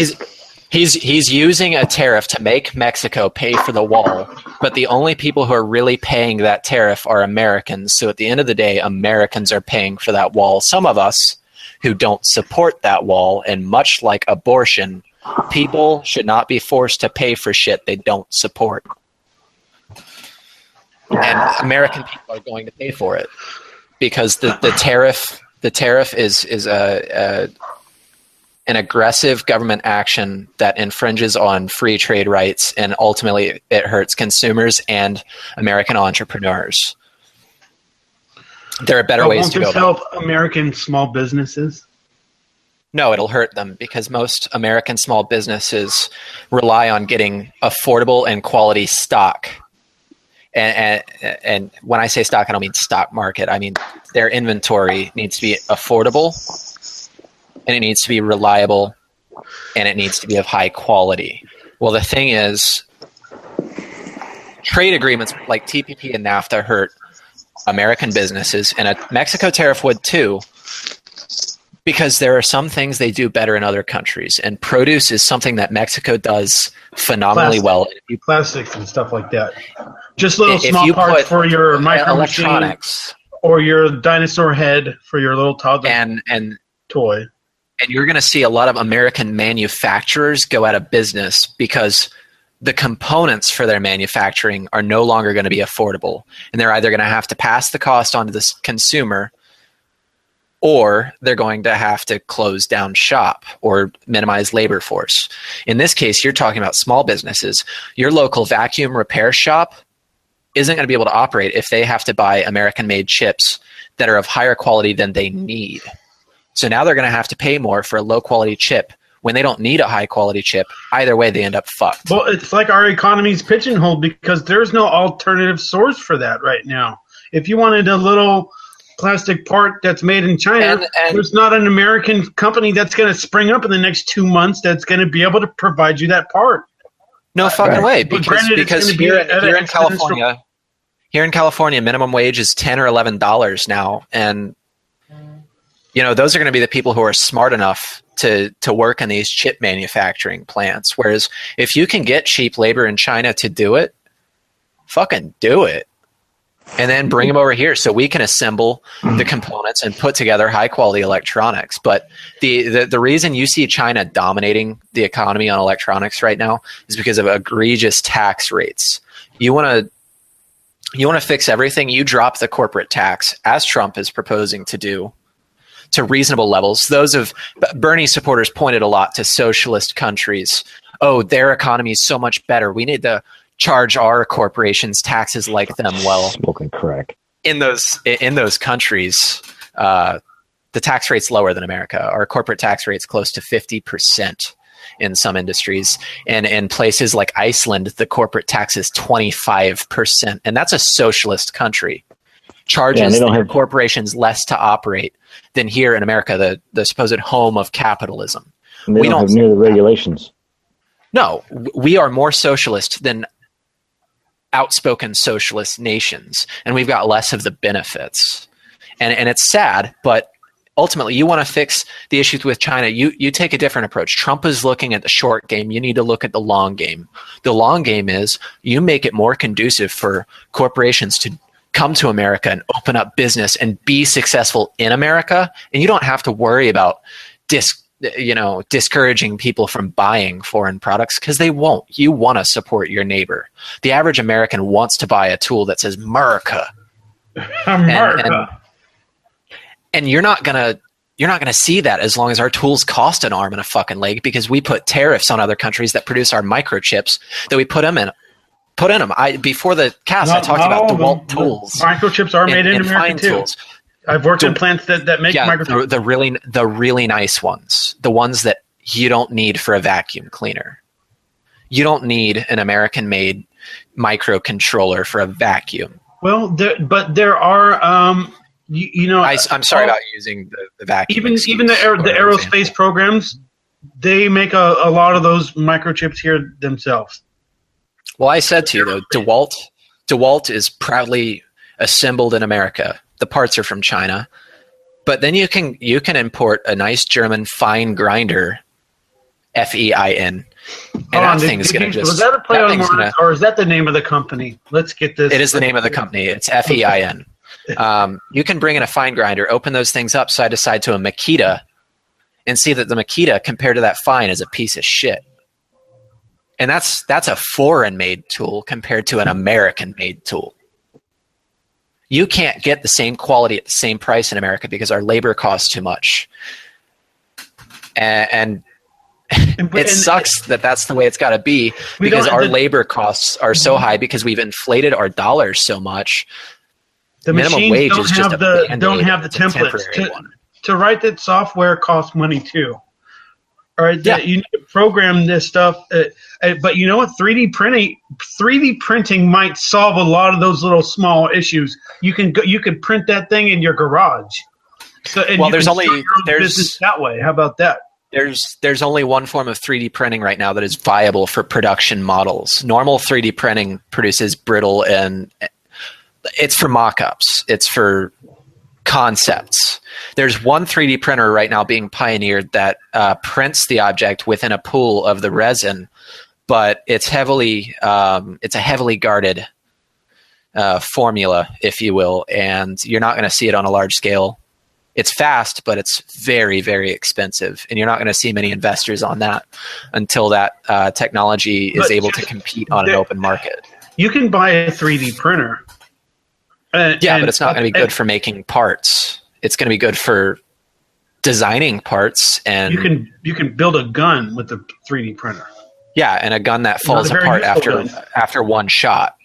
He's using a tariff to make Mexico pay for the wall, but the only people who are really paying that tariff are Americans. So at the end of the day, Americans are paying for that wall. Some of us who don't support that wall, and much like abortion, people should not be forced to pay for shit they don't support. And American people are going to pay for it because the tariff is an aggressive government action that infringes on free trade rights, and ultimately it hurts consumers and American entrepreneurs. There are better ways to go. Won't this help American small businesses? No, it'll hurt them because most American small businesses rely on getting affordable and quality stock. And when I say stock, I don't mean stock market. I mean their inventory needs to be affordable, and it needs to be reliable, and it needs to be of high quality. Well, the thing is, trade agreements like TPP and NAFTA hurt American businesses, and a Mexico tariff would too, because there are some things they do better in other countries, and produce is something that Mexico does phenomenally well. Plastics and stuff like that. Just little small parts for your micro electronics or your dinosaur head for your little toddler and toy. And you're going to see a lot of American manufacturers go out of business because the components for their manufacturing are no longer going to be affordable. And they're either going to have to pass the cost on to the consumer, or they're going to have to close down shop or minimize labor force. In this case, you're talking about small businesses. Your local vacuum repair shop isn't going to be able to operate if they have to buy American-made chips that are of higher quality than they need. So now they're going to have to pay more for a low-quality chip when they don't need a high-quality chip. Either way, they end up fucked. Well, it's like our economy's pigeonholed because there's no alternative source for that right now. If you wanted a little plastic part that's made in China, and there's not an American company that's going to spring up in the next 2 months that's going to be able to provide you that part. No fucking way. Because here in California, minimum wage is $10 or $11 now, and those are going to be the people who are smart enough to work in these chip manufacturing plants. Whereas if you can get cheap labor in China to do it, fucking do it. And then bring them over here so we can assemble the components and put together high quality electronics. But the reason you see China dominating the economy on electronics right now is because of egregious tax rates. You want to fix everything, you drop the corporate tax, as Trump is proposing to do, to reasonable levels. Those of Bernie's supporters pointed a lot to socialist countries. Oh, their economy is so much better. We need to charge our corporations taxes like them. Well, smoking crack. In those countries, the tax rate's lower than America. Our corporate tax rate's close to 50% in some industries. And in places like Iceland, the corporate tax is 25%. And that's a socialist country. Charges corporations less to operate than here in America, the supposed home of capitalism. And they don't have near the regulations. No, we are more socialist than outspoken socialist nations, and we've got less of the benefits. And it's sad, but ultimately you want to fix the issues with China, you take a different approach. Trump is looking at the short game. You need to look at the long game. The long game is you make it more conducive for corporations to come to America and open up business and be successful in America. And you don't have to worry about discouraging people from buying foreign products, because they won't. You want to support your neighbor. The average American wants to buy a tool that says America. And you're not gonna see that as long as our tools cost an arm and a fucking leg, because we put tariffs on other countries that produce our microchips that we put in them. Before the cast, I talked about DeWalt tools. Microchips are made in America too. Tools. I've worked in plants that make microchips. The really nice ones, the ones that you don't need for a vacuum cleaner. You don't need an American-made microcontroller for a vacuum. Well, there are. I'm sorry about using the vacuum. Even the aerospace programs, they make a lot of those microchips here themselves. Well, I said to you though, DeWalt is proudly assembled in America. The parts are from China, but then you can import a nice German fine grinder, FEIN, and that thing is going to just. Was that a play on words, or is that the name of the company? Let's get this. It is the name of the company. It's FEIN. You can bring in a fine grinder, open those things up side to side to a Makita, and see that the Makita compared to that fine is a piece of shit. And that's a foreign-made tool compared to an American-made tool. You can't get the same quality at the same price in America because our labor costs too much. And it sucks that that's the way it's got to be, because our labor costs are so high because we've inflated our dollars so much. The minimum wage is just don't have the templates. To write that software costs money too. All right, you need to program this stuff, but you know what? 3D printing might solve a lot of those little small issues. You could print that thing in your garage. So, there's business that way. How about that? There's only one form of 3D printing right now that is viable for production models. Normal 3D printing produces brittle, and it's for mock-ups. It's for concepts. There's one 3D printer right now being pioneered that prints the object within a pool of the resin, but it's a heavily guarded formula, if you will, and you're not going to see it on a large scale. It's fast, but it's very, very expensive, and you're not going to see many investors on that until that technology is able to compete on an open market. You can buy a 3D printer. But it's not going to be good for making parts. It's going to be good for designing parts, and you can build a gun with the 3D printer. Yeah, and a gun that falls apart after one shot.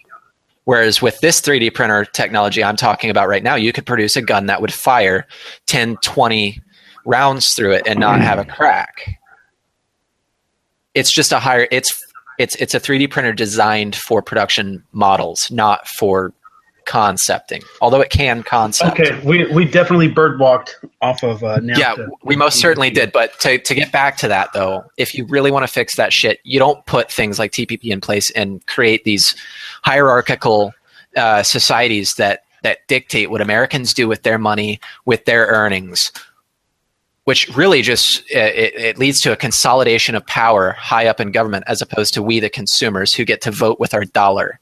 Whereas with this 3D printer technology I'm talking about right now, you could produce a gun that would fire 10, 20 rounds through it and not have a crack. It's just a a 3D printer designed for production models, not for concepting, although it can concept. Okay, we definitely birdwalked off of NAFTA. Yeah, we most certainly did. But to get back to that, though, if you really want to fix that shit, you don't put things like TPP in place and create these hierarchical societies that dictate what Americans do with their money, with their earnings, which really just it leads to a consolidation of power high up in government, as opposed to we, the consumers, who get to vote with our dollar.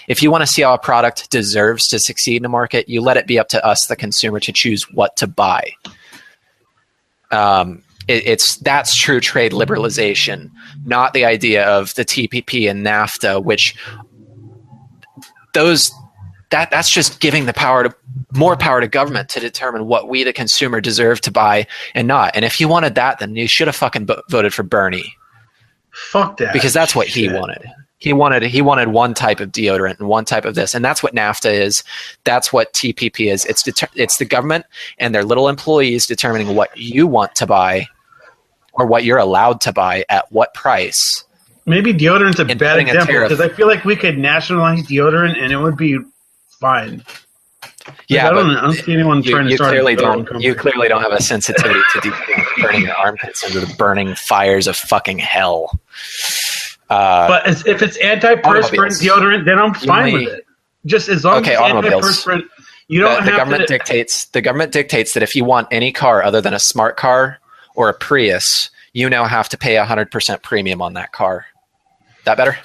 If you want to see how a product deserves to succeed in the market, you let it be up to us, the consumer, to choose what to buy. That's true trade liberalization, not the idea of the TPP and NAFTA, which that's just giving more power to government to determine what we, the consumer, deserve to buy and not. And if you wanted that, then you should have fucking voted for Bernie. Fuck that. Because that's what he wanted. He wanted one type of deodorant and one type of this, and that's what NAFTA is. That's what TPP is. It's the government and their little employees determining what you want to buy or what you're allowed to buy at what price. Maybe deodorant's a bad example, because I feel like we could nationalize deodorant and it would be fine. Yeah, I don't see anyone trying to start a company. You clearly don't have a sensitivity to burning your armpits under the burning fires of fucking hell. But if it's antiperspirant deodorant, then I'm fine with it. Just as long as it's antiperspirant, You don't the government dictates. The government dictates that if you want any car other than a smart car or a Prius, you now have to pay 100% premium on that car. That better?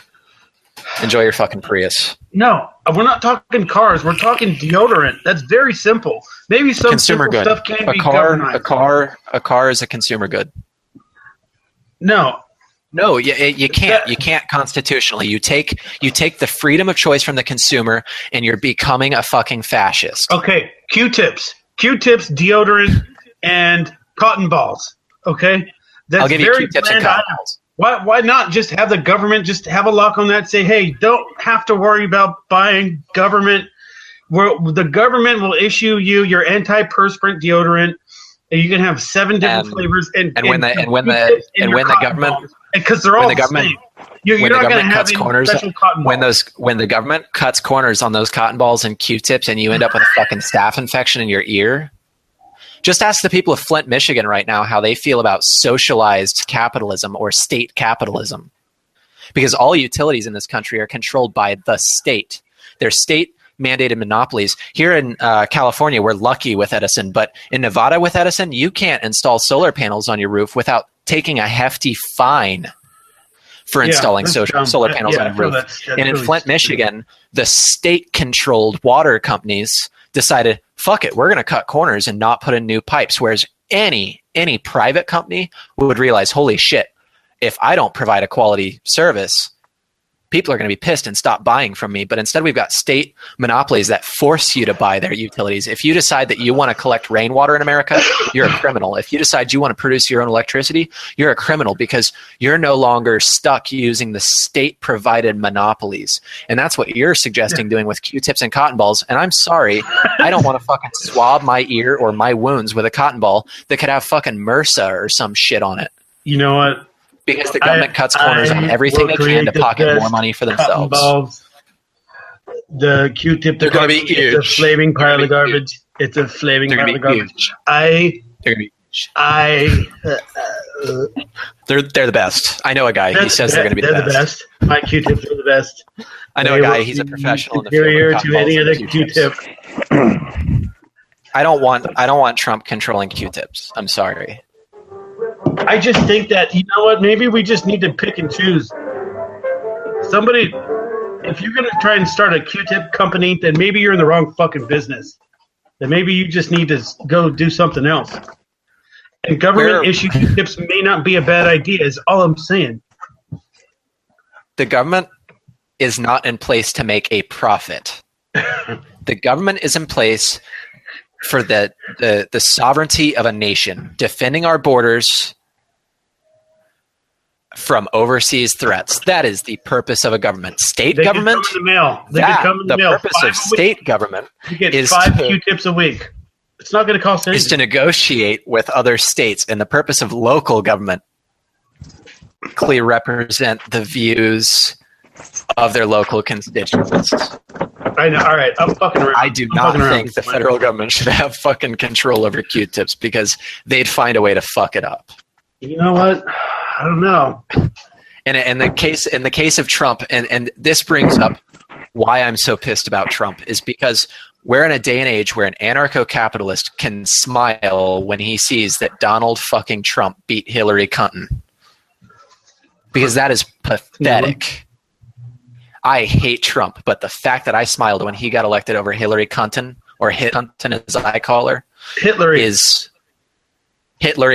Enjoy your fucking Prius. No, we're not talking cars. We're talking deodorant. That's very simple. Maybe some consumer good. Stuff can be governed. A car is a consumer good. No, you can't. You can't constitutionally. You take the freedom of choice from the consumer, and you're becoming a fucking fascist. Okay, Q-tips, deodorant, and cotton balls. Okay, that's I'll give you Q-tips and cotton balls. Why not just have the government just have a lock on that? Say, hey, don't have to worry about buying government. The government will issue you your antiperspirant deodorant, and you can have 7 different flavors. And when the government, because they're all the same. You're not going to have any special cotton balls. When the government cuts corners on those cotton balls and Q-tips, and you end up with a fucking staph infection in your ear. Just ask the people of Flint, Michigan right now how they feel about socialized capitalism or state capitalism. Because all utilities in this country are controlled by the state. They're state-mandated monopolies. Here in California, we're lucky with Edison, but in Nevada with Edison, you can't install solar panels on your roof without taking a hefty fine for installing solar panels on your roof. That's and in Flint, Michigan, the state-controlled water companies decided, fuck it, we're going to cut corners and not put in new pipes. Whereas any private company would realize, holy shit, if I don't provide a quality service, people are going to be pissed and stop buying from me. But instead, we've got state monopolies that force you to buy their utilities. If you decide that you want to collect rainwater in America, you're a criminal. If you decide you want to produce your own electricity, you're a criminal because you're no longer stuck using the state-provided monopolies. And that's what you're suggesting doing with Q-tips and cotton balls. And I'm sorry, I don't want to fucking swab my ear or my wounds with a cotton ball that could have fucking MRSA or some shit on it. You know what? Because the government cuts corners on everything they can to pocket more money for themselves. Balls, the Q-tip, they're going to be huge. It's a flaming pile of garbage. It's a flaming pile of garbage. They're going to be huge. They're the best. I know a guy. He says they're going to be the best. My Q-tips are the best. I know a guy. He's a professional in the field. Superior to any other Q-tip. I don't want Trump controlling Q-tips. I'm sorry. I just think that, you know what, maybe we just need to pick and choose. Somebody, if you're going to try and start a Q-tip company, then maybe you're in the wrong fucking business. Then maybe you just need to go do something else. And government-issued Q-tips may not be a bad idea, is all I'm saying. The government is not in place to make a profit. The government is in place for the sovereignty of a nation, defending our borders from overseas threats. That is the purpose of a government. State government, the purpose of state government is 5 Q-tips a week. It's not going to cost anything. Is to negotiate with other states, and the purpose of local government clearly represent the views of their local constituents. I know. All right, I'm fucking around. I do not think the federal government should have fucking control over Q-tips because they'd find a way to fuck it up. You know what? I don't know. And in the case of Trump, and this brings up why I'm so pissed about Trump, is because we're in a day and age where an anarcho-capitalist can smile when he sees that Donald fucking Trump beat Hillary Clinton. Because that is pathetic. Mm-hmm. I hate Trump, but the fact that I smiled when he got elected over Hillary Clinton, or Clinton as I call her, Hillary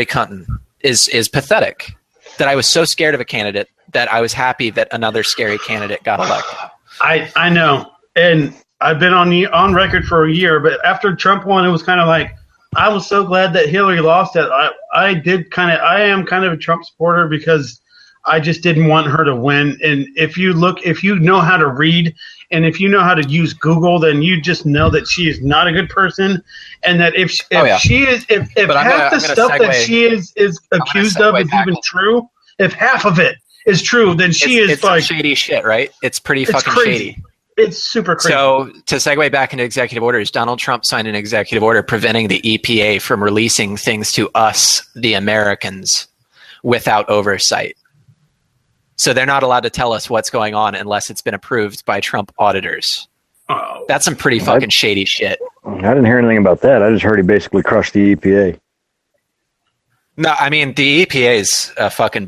Clinton is pathetic. That I was so scared of a candidate that I was happy that another scary candidate got elected. I know, and I've been on record for a year, but after Trump won, it was kind of like I was so glad that Hillary lost it. I am kind of a Trump supporter because I just didn't want her to win. And if you know how to read and if you know how to use Google, then you just know that she is not a good person. And that if half the stuff that she is accused of is even true, if half of it is true, then it's like shady shit, right? It's pretty fucking shady. It's super crazy. So to segue back into executive orders, Donald Trump signed an executive order preventing the EPA from releasing things to us, the Americans, without oversight. So they're not allowed to tell us what's going on unless it's been approved by Trump auditors. Oh, that's some pretty fucking shady shit. I didn't hear anything about that. I just heard he basically crushed the EPA. No, I mean, the EPA is a fucking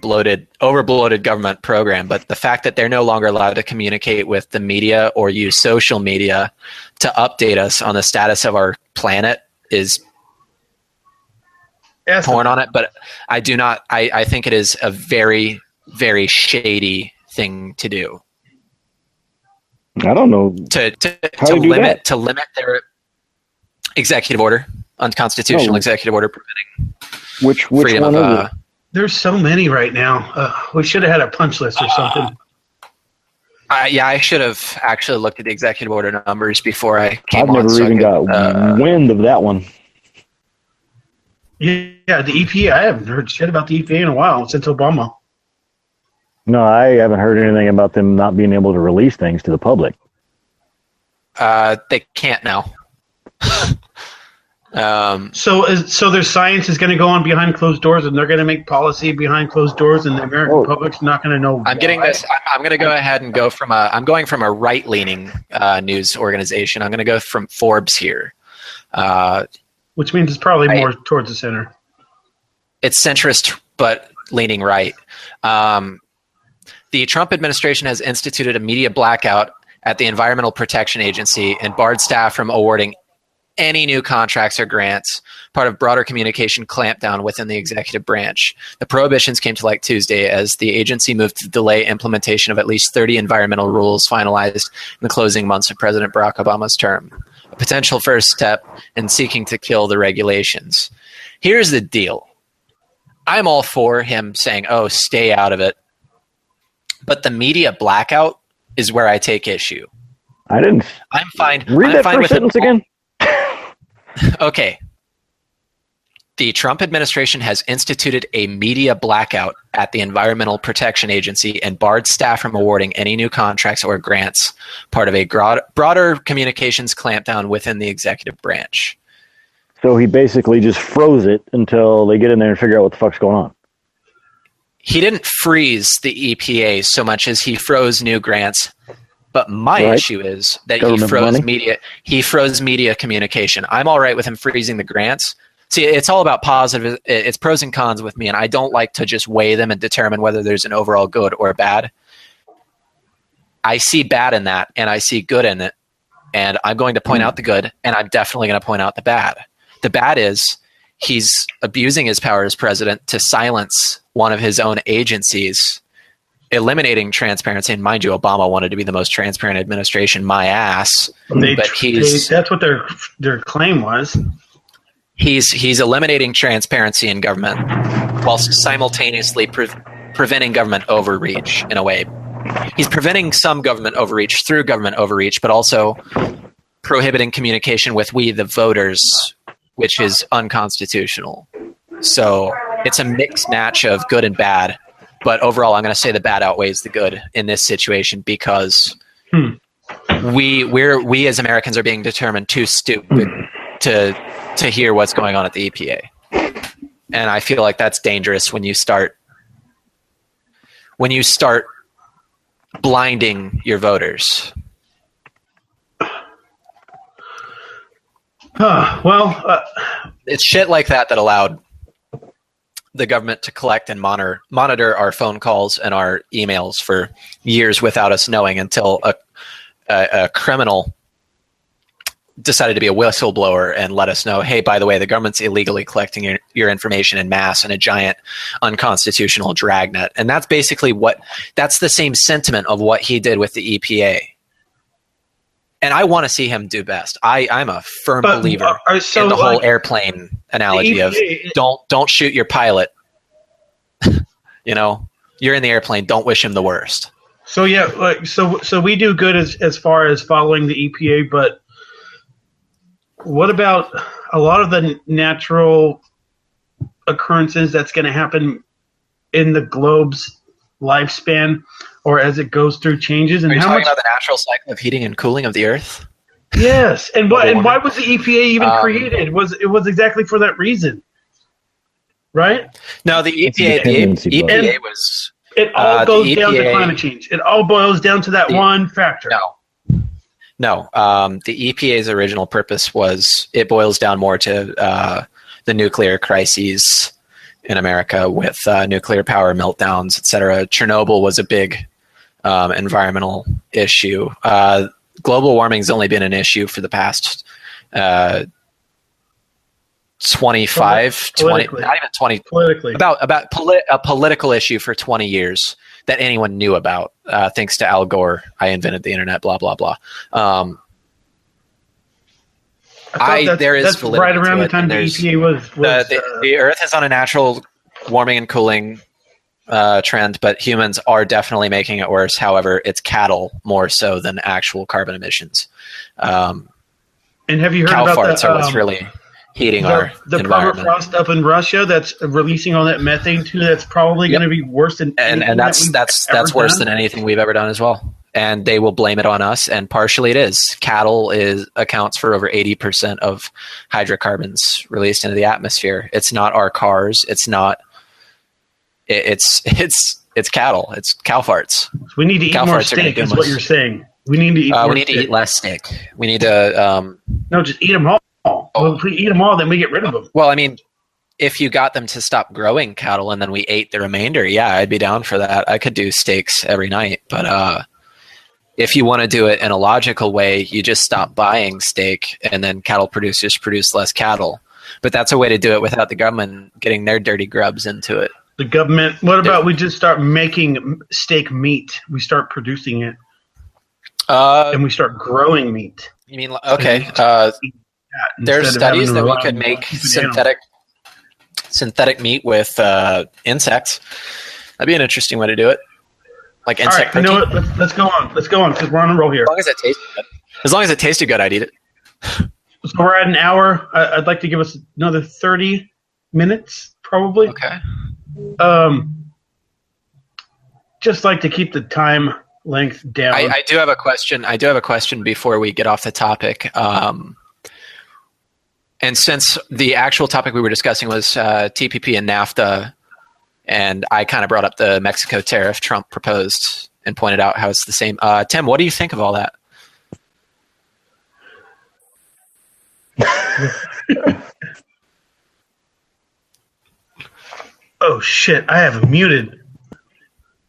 over-bloated government program, but the fact that they're no longer allowed to communicate with the media or use social media to update us on the status of our planet is torn on it. But I think it is a very, very shady thing to do. I don't know. To limit their executive order, unconstitutional executive order preventing which freedom one of. is it? There's so many right now. We should have had a punch list or something. I should have actually looked at the executive order numbers before I came on. I've never even got wind of that one. Yeah, the EPA. I haven't heard shit about the EPA in a while, since Obama. No, I haven't heard anything about them not being able to release things to the public. They can't now. So their science is going to go on behind closed doors, and they're going to make policy behind closed doors, and the American public's not going to know. I'm getting this. I'm going to go ahead and go from I'm going from a right-leaning news organization. I'm going to go from Forbes here, which means it's probably more towards the center. It's centrist, but leaning right. The Trump administration has instituted a media blackout at the Environmental Protection Agency and barred staff from awarding any new contracts or grants, part of broader communication clampdown within the executive branch. The prohibitions came to light Tuesday as the agency moved to delay implementation of at least 30 environmental rules finalized in the closing months of President Barack Obama's term, a potential first step in seeking to kill the regulations. Here's the deal. I'm all for him saying, stay out of it. But the media blackout is where I take issue. I'm fine. Read that first sentence again. Okay. The Trump administration has instituted a media blackout at the Environmental Protection Agency and barred staff from awarding any new contracts or grants, part of a broader communications clampdown within the executive branch. So he basically just froze it until they get in there and figure out what the fuck's going on. He didn't freeze the EPA so much as he froze new grants. But my issue is that he froze media communication. I'm all right with him freezing the grants. See, it's all about positive. It's pros and cons with me, and I don't like to just weigh them and determine whether there's an overall good or bad. I see bad in that, and I see good in it, and I'm going to point out the good, and I'm definitely going to point out the bad. The bad is he's abusing his power as president to silence one of his own agencies, eliminating transparency. And mind you, Obama wanted to be the most transparent administration, my ass. That's what their claim was. He's eliminating transparency in government whilst simultaneously preventing government overreach in a way. He's preventing some government overreach through government overreach, but also prohibiting communication with we, the voters, which is unconstitutional. So it's a mixed match of good and bad. But overall, I'm going to say the bad outweighs the good in this situation because we as Americans are being determined too stupid to hear what's going on at the EPA. And I feel like that's dangerous when you start blinding your voters. It's shit like that allowed the government to collect and monitor our phone calls and our emails for years without us knowing until a criminal decided to be a whistleblower and let us know, hey, by the way, the government's illegally collecting your information in mass in a giant unconstitutional dragnet. And that's basically that's the same sentiment of what he did with the EPA. And I want to see him do best. I'm a firm believer in the whole airplane analogy of don't shoot your pilot. You're in the airplane. Don't wish him the worst. So so we do good as far as following the EPA, but what about a lot of the natural occurrences that's going to happen in the globe's lifespan? Or as it goes through changes, and are you talking about the natural cycle of heating and cooling of the Earth? Yes, and why was the EPA even created? It was exactly for that reason, right? No, the EPA was. It all goes down to climate change. It all boils down to that one factor. No, the EPA's original purpose was, it boils down more to the nuclear crises in America with nuclear power meltdowns, et cetera. Chernobyl was a big environmental issue. Global warming's only been an issue for the past 25, 20, not even 20, politically. About a political issue for 20 years that anyone knew about, thanks to Al Gore. I invented the internet, blah, blah, blah. There is that's right around the time the EPA was the Earth is on a natural warming and cooling trend, but humans are definitely making it worse. However, it's cattle more so than actual carbon emissions. And have you heard cow about farts are what's really heating our environment. Permafrost up in Russia that's releasing all that methane too? That's probably going to be worse than and that's worse than anything we've ever done as well. And they will blame it on us, and partially it is. Cattle accounts for over 80% of hydrocarbons released into the atmosphere. It's not our cars. It's not. It's cattle. It's cow farts. So we need to eat more steak. Is what you're saying? We need to eat. We need to eat less steak. We need to. No, just eat them all. Well, if we eat them all, then we get rid of them. Well, I mean, if you got them to stop growing cattle and then we ate the remainder, yeah, I'd be down for that. I could do steaks every night, but if you want to do it in a logical way, you just stop buying steak and then cattle producers produce less cattle. But that's a way to do it without the government getting their dirty grubs into it. The government, what about we just start making steak meat? We start producing it. And we start growing meat. You mean, okay. There's studies that we could make synthetic meat with insects. That'd be an interesting way to do it. Like insect protein. You know what? Let's go on. Let's go on because we're on a roll here. As long as it tasted good. As long as it tasted good, I'd eat it. So we're at an hour. I'd like to give us another 30 minutes, probably. Okay. Just like to keep the time length down. I do have a question. I do have a question before we get off the topic. And since the actual topic we were discussing was TPP and NAFTA, and I kind of brought up the Mexico tariff Trump proposed and pointed out how it's the same. Tim, what do you think of all that? Oh, shit. I have him muted.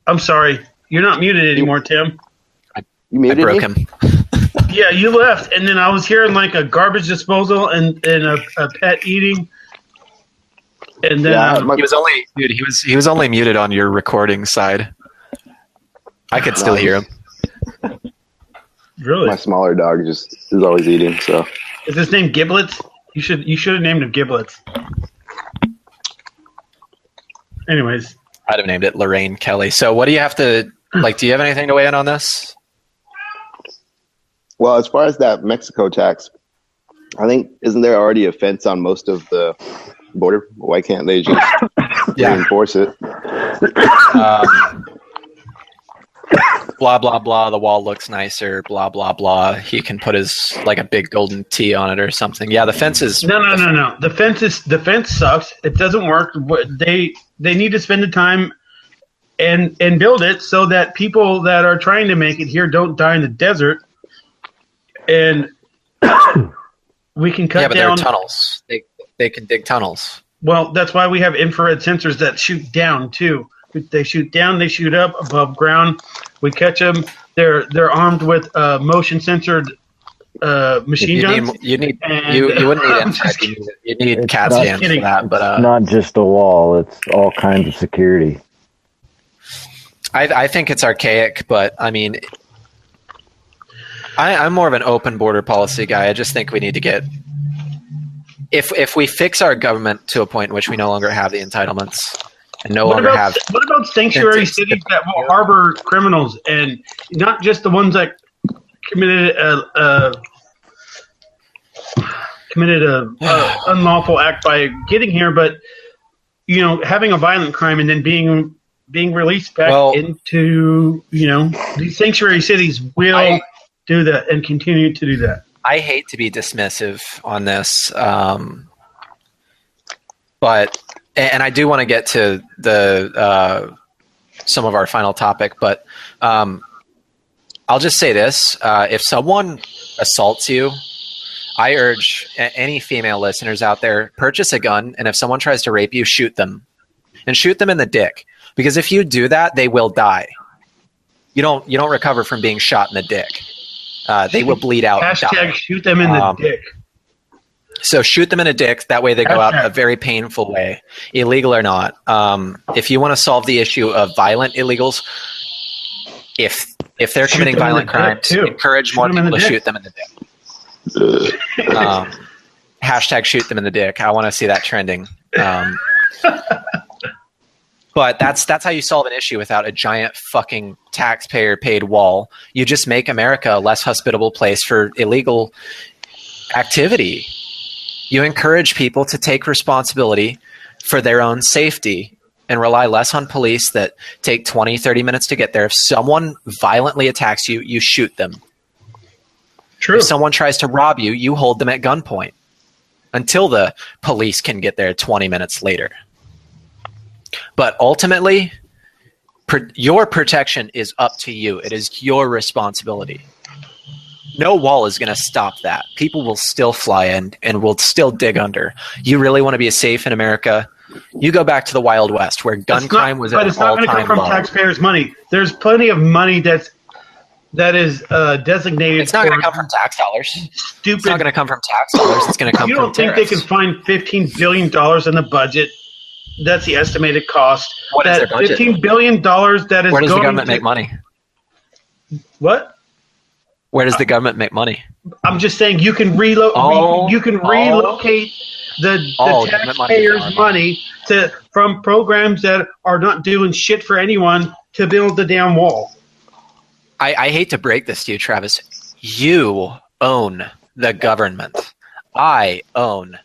I'm sorry. You're not muted anymore, Tim. I broke him. Yeah, you left, and then I was hearing like a garbage disposal and a pet eating. And then he was only he was only muted on your recording side. I could still hear him. Really? My smaller dog just is always eating. So is his name Giblets? You should have named him Giblets. Anyways, I'd have named it Lorraine Kelly. So what do you have to like? Do you have anything to weigh in on this? Well, as far as that Mexico tax, I think isn't there already a fence on most of the border? Why can't they just reinforce it? Blah blah blah. The wall looks nicer. Blah blah blah. He can put his like a big golden T on it or something. Yeah, the fence is no. The fence sucks. It doesn't work. They need to spend the time and build it so that people that are trying to make it here don't die in the desert. And we can cut down. Yeah, but there are tunnels. They can dig tunnels. Well, that's why we have infrared sensors that shoot down too. They shoot down. They shoot up above ground. We catch them. They're armed with motion censored machine guns. You wouldn't need infrared. You need CAT scans for that. But not just a wall. It's all kinds of security. I think it's archaic, but I mean. I'm more of an open border policy guy. I just think we need to get if we fix our government to a point in which we no longer have the entitlements and what about sanctuary cities that will harbor criminals and not just the ones that committed a unlawful act by getting here, but having a violent crime and then being released back into these sanctuary cities will. Do that and continue to do that. I hate to be dismissive on this, but I do want to get to the some of our final topic. But I'll just say this: if someone assaults you, I urge any female listeners out there, purchase a gun, and if someone tries to rape you, shoot them. And shoot them in the dick. Because if you do that, they will die. You don't recover from being shot in the dick. They will bleed out. Hashtag shoot them in the dick. So shoot them in a dick. That way they go out a very painful way, illegal or not. If you want to solve the issue of violent illegals, if they're committing violent crimes, encourage more people to shoot them in the dick. Hashtag shoot them in the dick. I want to see that trending. But that's how you solve an issue without a giant fucking taxpayer paid wall. You just make America a less hospitable place for illegal activity. You encourage people to take responsibility for their own safety and rely less on police that take 20, 30 minutes to get there. If someone violently attacks you, you shoot them. True. If someone tries to rob you, you hold them at gunpoint until the police can get there 20 minutes later. But ultimately, your protection is up to you. It is your responsibility. No wall is going to stop that. People will still fly in and will still dig under. You really want to be safe in America? You go back to the Wild West where gun crime was at an all-time low. But it's not going to come from taxpayers' money. There's plenty of money that is designated. It's not going to come from tax dollars. Stupid. It's not going to come from tax dollars. It's going to come from tariffs. You don't think they can find $15 billion in the budget? That's the estimated cost. What is their budget? $15 billion that is. Where does the government make money? What? Where does the government make money? I'm just saying you can relocate the taxpayers' money from programs that are not doing shit for anyone to build the damn wall. I hate to break this to you, Travis. You own the government. I own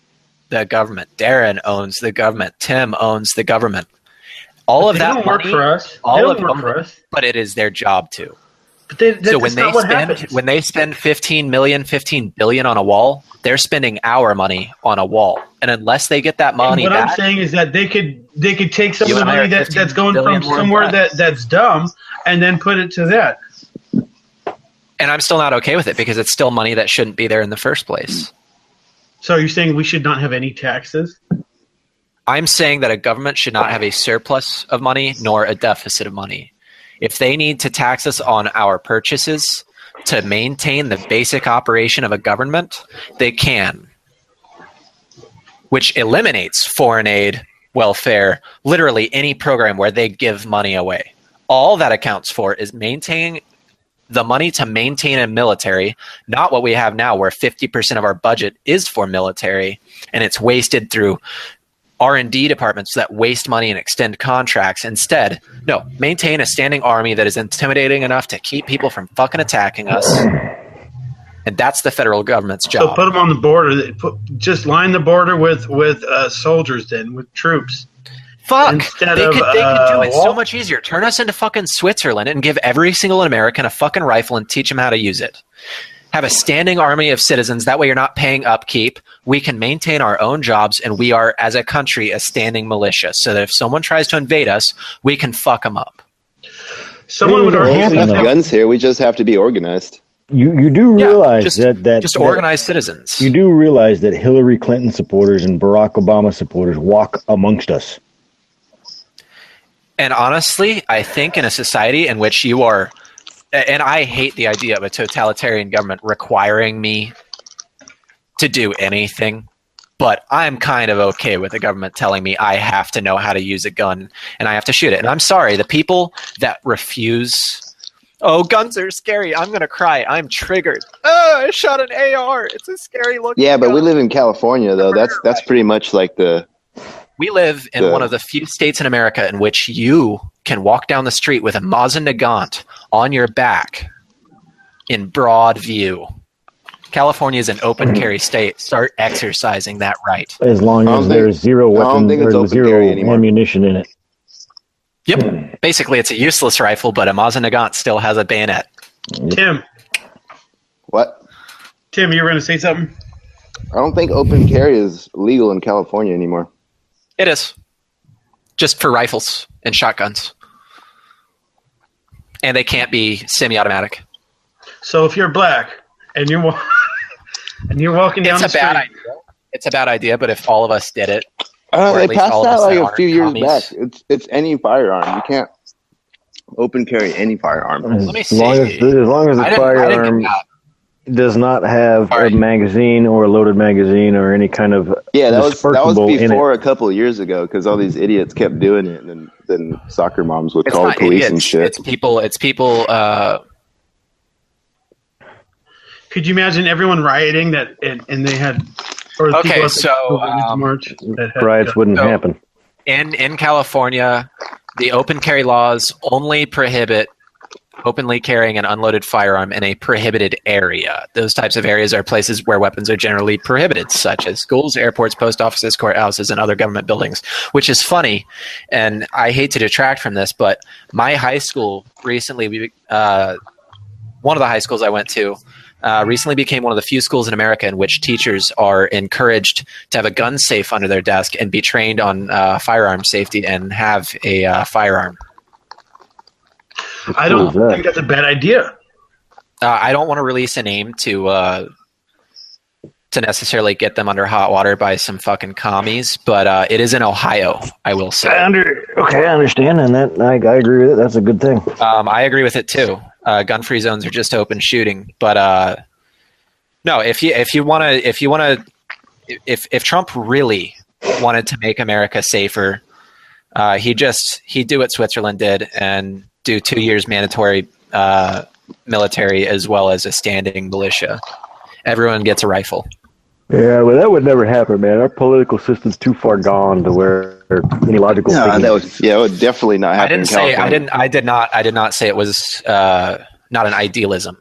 the government. Darin owns the government. Tim owns the government. All of that money work for us. But it is their job to. But so when they spend $15 billion on a wall, they're spending our money on a wall. And unless they get that money back, I'm saying is that they could take some of the money that's going from somewhere that's dumb and then put it to that. And I'm still not okay with it because it's still money that shouldn't be there in the first place. So you're saying we should not have any taxes? I'm saying that a government should not have a surplus of money nor a deficit of money. If they need to tax us on our purchases to maintain the basic operation of a government, they can. Which eliminates foreign aid, welfare, literally any program where they give money away. All that accounts for is maintaining the money to maintain a military, not what we have now where 50% of our budget is for military and it's wasted through R&D departments that waste money and extend contracts. Instead, no, maintain a standing army that is intimidating enough to keep people from fucking attacking us. And that's the federal government's job. So put them on the border. Just line the border with soldiers then, with troops. Fuck. They could do it so much easier. Turn us into fucking Switzerland and give every single American a fucking rifle and teach them how to use it. Have a standing army of citizens. That way you're not paying upkeep. We can maintain our own jobs, and we are, as a country, a standing militia. So that if someone tries to invade us, we can fuck them up. Someone would argue enough guns here. We just have to be organized. You do realize that just organized citizens. You do realize that Hillary Clinton supporters and Barack Obama supporters walk amongst us. And honestly, I think in a society in which you are, and I hate the idea of a totalitarian government requiring me to do anything, but I'm kind of okay with the government telling me I have to know how to use a gun and I have to shoot it. And I'm sorry, the people that refuse, oh, guns are scary, I'm going to cry, I'm triggered. Oh, I shot an AR, it's a scary looking gun. But we live in California, though. That's pretty much like We live in one of the few states in America in which you can walk down the street with a Mosin Nagant on your back in broad view. California is an open carry state. Start exercising that right. As long as there's zero weapons or zero ammunition in it. Yep. Basically, it's a useless rifle, but a Mosin Nagant still has a bayonet. Tim. What? Tim, you were going to say something? I don't think open carry is legal in California anymore. It is. Just for rifles and shotguns. And they can't be semi-automatic. So if you're black and you're walking down the street. It's a bad idea, but if all of us did it, they passed that like a few years back. It's any firearm. You can't open carry any firearm. Let me see. As long as the firearm does not have a magazine or a loaded magazine or any kind of that was before a couple of years ago, because all these idiots kept doing it, and then soccer moms would call the police and shit. It's people. Could you imagine everyone rioting that, and they had? Or march riots wouldn't happen. In California, the open carry laws only prohibit openly carrying an unloaded firearm in a prohibited area. Those types of areas are places where weapons are generally prohibited, such as schools, airports, post offices, courthouses, and other government buildings, which is funny. And I hate to detract from this, but my high school recently, one of the high schools I went to, recently became one of the few schools in America in which teachers are encouraged to have a gun safe under their desk and be trained on firearm safety and have a firearm. I don't think that's a bad idea. I don't want to release a name to necessarily get them under hot water by some fucking commies, but it is in Ohio, I will say. I understand, and that I agree with it. That's a good thing. I agree with it too. Gun-free zones are just open shooting, but no. If Trump really wanted to make America safer, he'd do what Switzerland did and do 2 years mandatory military as well as a standing militia. Everyone gets a rifle. Yeah, well, that would never happen, man. Our political system's too far gone to where any logical thinking. It would definitely not happen. I did not say it was not an idealism.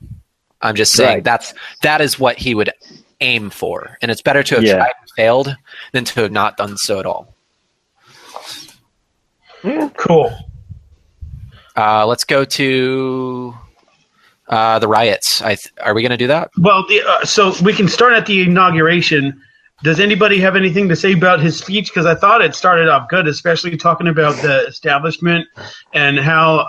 I'm just saying that is what he would aim for, and it's better to have tried and failed than to have not done so at all. Yeah, cool. Let's go to the riots. Are we going to do that? Well, so we can start at the inauguration. Does anybody have anything to say about his speech? Because I thought it started off good, especially talking about the establishment and how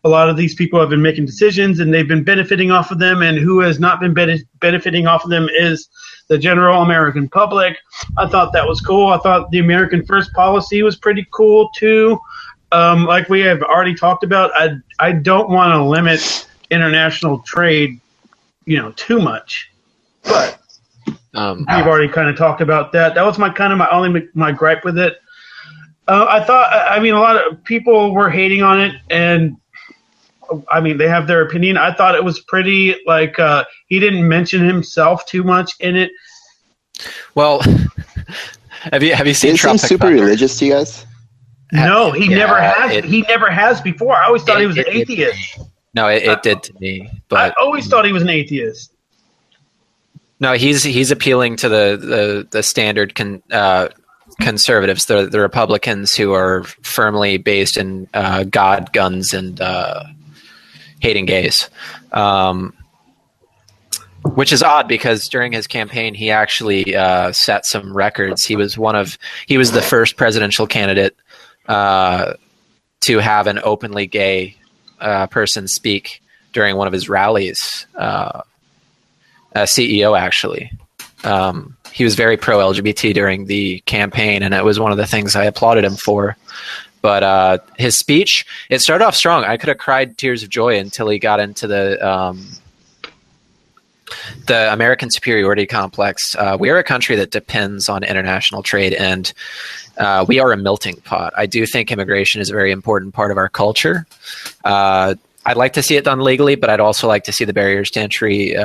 a lot of these people have been making decisions and they've been benefiting off of them, and who has not been benefiting off of them is the general American public. I thought that was cool. I thought the American First policy was pretty cool, too. Like we have already talked about, I don't want to limit international trade, too much, but we've already kind of talked about that. That was my gripe with it. I thought, a lot of people were hating on it, and they have their opinion. I thought it was pretty, he didn't mention himself too much in it. Well, have you seen Trump? Is he super religious to you guys? No, he never has. He never has before. I always thought he was an atheist. No, it did to me. But I always thought he was an atheist. No, he's appealing to the standard conservatives, the Republicans who are firmly based in God, guns, and hating gays. Which is odd because during his campaign he actually set some records. He was the first presidential candidate to have an openly gay person speak during one of his rallies. A CEO, actually. He was very pro-LGBT during the campaign, and it was one of the things I applauded him for. But his speech, it started off strong. I could have cried tears of joy until he got into the American superiority complex. We are a country that depends on international trade, and we are a melting pot. I do think immigration is a very important part of our culture. I'd like to see it done legally, but I'd also like to see the barriers to entry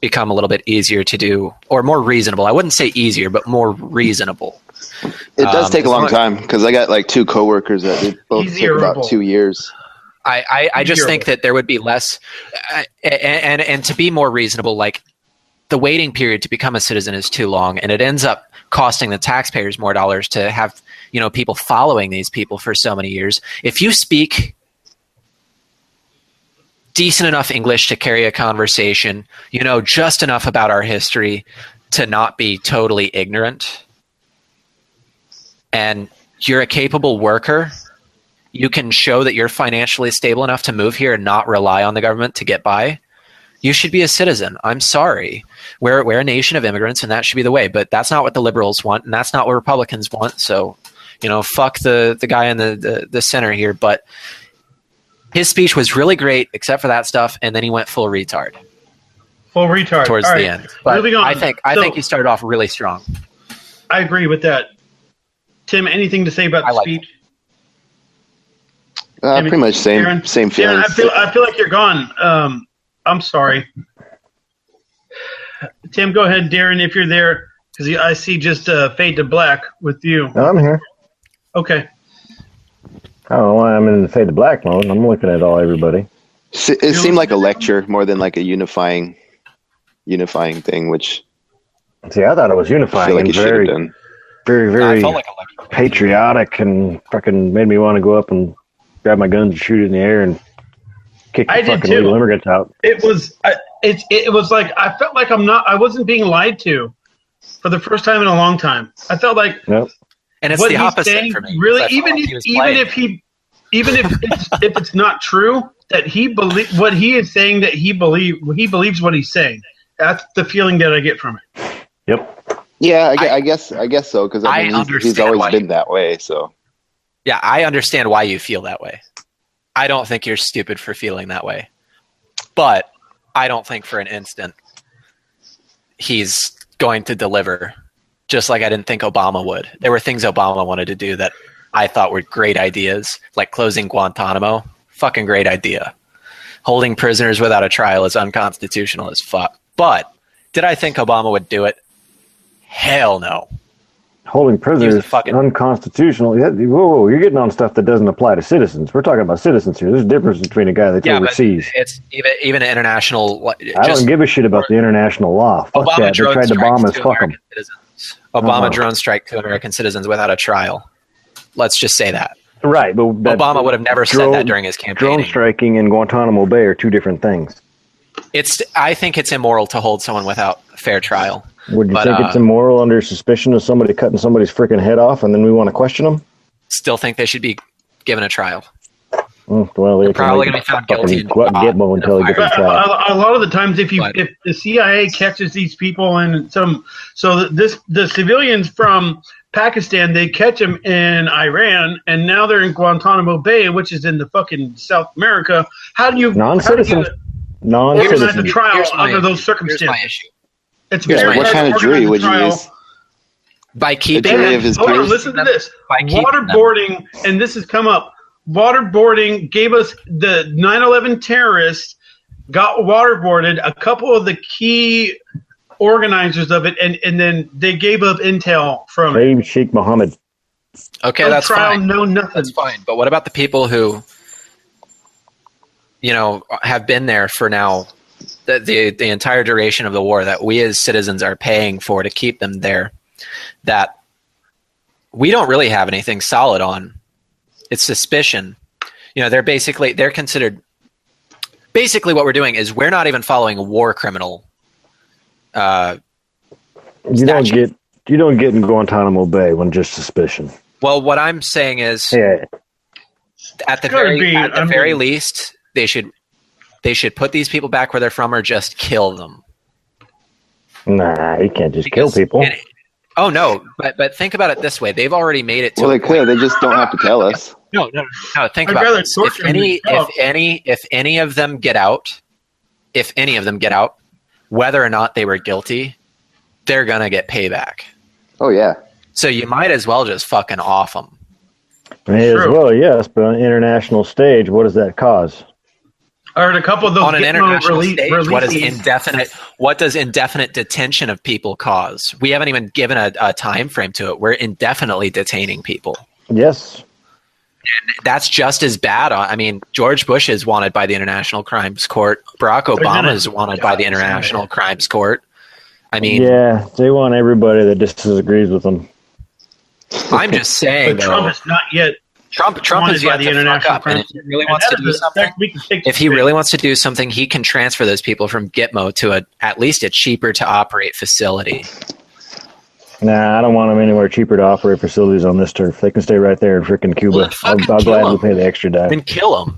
become a little bit easier to do, or more reasonable. I wouldn't say easier, but more reasonable. It does take a long time, because I got like 2 coworkers that they both took about 2 years. I just think that there would be less, and to be more reasonable, like the waiting period to become a citizen is too long, and it ends up costing the taxpayers more dollars to have people following these people for so many years. If you speak decent enough English to carry a conversation, just enough about our history to not be totally ignorant, and you're a capable worker, you can show that you're financially stable enough to move here and not rely on the government to get by. You should be a citizen. I'm sorry. We're a nation of immigrants, and that should be the way. But that's not what the liberals want, and that's not what Republicans want. So, fuck the guy in the center here. But his speech was really great, except for that stuff, and then he went full retard. Full retard towards the end. But moving on. I think he started off really strong. I agree with that. Tim, anything to say about the speech? Pretty much same feelings. Darin, I feel like you're gone. I'm sorry. Tim, go ahead, Darin, if you're there, because I see just fade to black with you. No, I'm here. Okay. I don't know why I'm in the fade to black mode. I'm looking at everybody. It seemed like a lecture more than like a unifying thing, which... See, I thought it was unifying. I feel like and very, done. very, very patriotic, and fucking made me want to go up and grab my guns and shoot it in the air and kick the fucking legal immigrants out. It was like I felt like I wasn't being lied to for the first time in a long time. I felt like nope. And it's the opposite for me. Really, even if it's not true that what he is saying, that he believes what he's saying. That's the feeling that I get from it. Yep. Yeah, I guess so, because he's always been that way. So. Yeah, I understand why you feel that way. I don't think you're stupid for feeling that way. But I don't think for an instant he's going to deliver, just like I didn't think Obama would. There were things Obama wanted to do that I thought were great ideas, like closing Guantanamo. Fucking great idea. Holding prisoners without a trial is unconstitutional as fuck. But did I think Obama would do it? Hell no. Holding prisoners unconstitutional. Whoa, you're getting on stuff that doesn't apply to citizens. We're talking about citizens here. There's a difference between a guy that's overseas. It's even international. I don't give a shit about the international law. Fuck Obama that. They tried to bomb us. Fuck them. Obama drone strike 2 American citizens without a trial. Let's just say that. Right, but Obama would have never said that during his campaign. Drone striking and Guantanamo Bay are two different things. I think it's immoral to hold someone without fair trial. Would you think it's immoral under suspicion of somebody cutting somebody's freaking head off, and then we want to question them? Still think they should be given a trial. Well, they're probably going to be found guilty. Gitmo until he gets a trial. A lot of the times, if the CIA catches these people, and the civilians from Pakistan, they catch them in Iran, and now they're in Guantanamo Bay, which is in the fucking South America. How do you non-citizens organize a trial under those circumstances? It's what kind of jury would you use? By keeping listen to this. Waterboarding, and this has come up. Waterboarding gave us the 9/11 terrorists got waterboarded. A couple of the key organizers of it, and then they gave up intel from it. Sheikh Mohammed. Okay, no that's trial, fine. No nothing. That's fine. But what about the people who, have been there for now? The entire duration of the war that we as citizens are paying for to keep them there, that we don't really have anything solid on. It's suspicion. They're considered. Basically, what we're doing is we're not even following a war criminal. You don't get in Guantanamo Bay when just suspicion. Well, what I'm saying is, at the very least, they should put these people back where they're from, or just kill them. Nah, you can't just kill people. Oh no, but think about it this way: they've already made it. Well, they could. They just don't have to tell us. No. Think about this: if any of them get out, whether or not they were guilty, they're gonna get payback. Oh yeah. So you might as well just fucking off them. Well, yes, but on an international stage, what does that cause? I heard a couple of those on an international stage. What does indefinite detention of people cause? We haven't even given a time frame to it. We're indefinitely detaining people. Yes. And that's just as bad. I mean, George Bush is wanted by the International Crimes Court. Barack Obama is wanted by the International Crimes Court. I mean... Yeah, they want everybody that disagrees with them. I'm just saying, but Trump is not yet... Trump is yet to fuck up, and if he really wants to do something, he can transfer those people from Gitmo to at least a cheaper to operate facility. Nah, I don't want them anywhere cheaper to operate facilities on this turf. They can stay right there in frickin' Cuba. Well, I'll gladly pay the extra dime. Then kill them.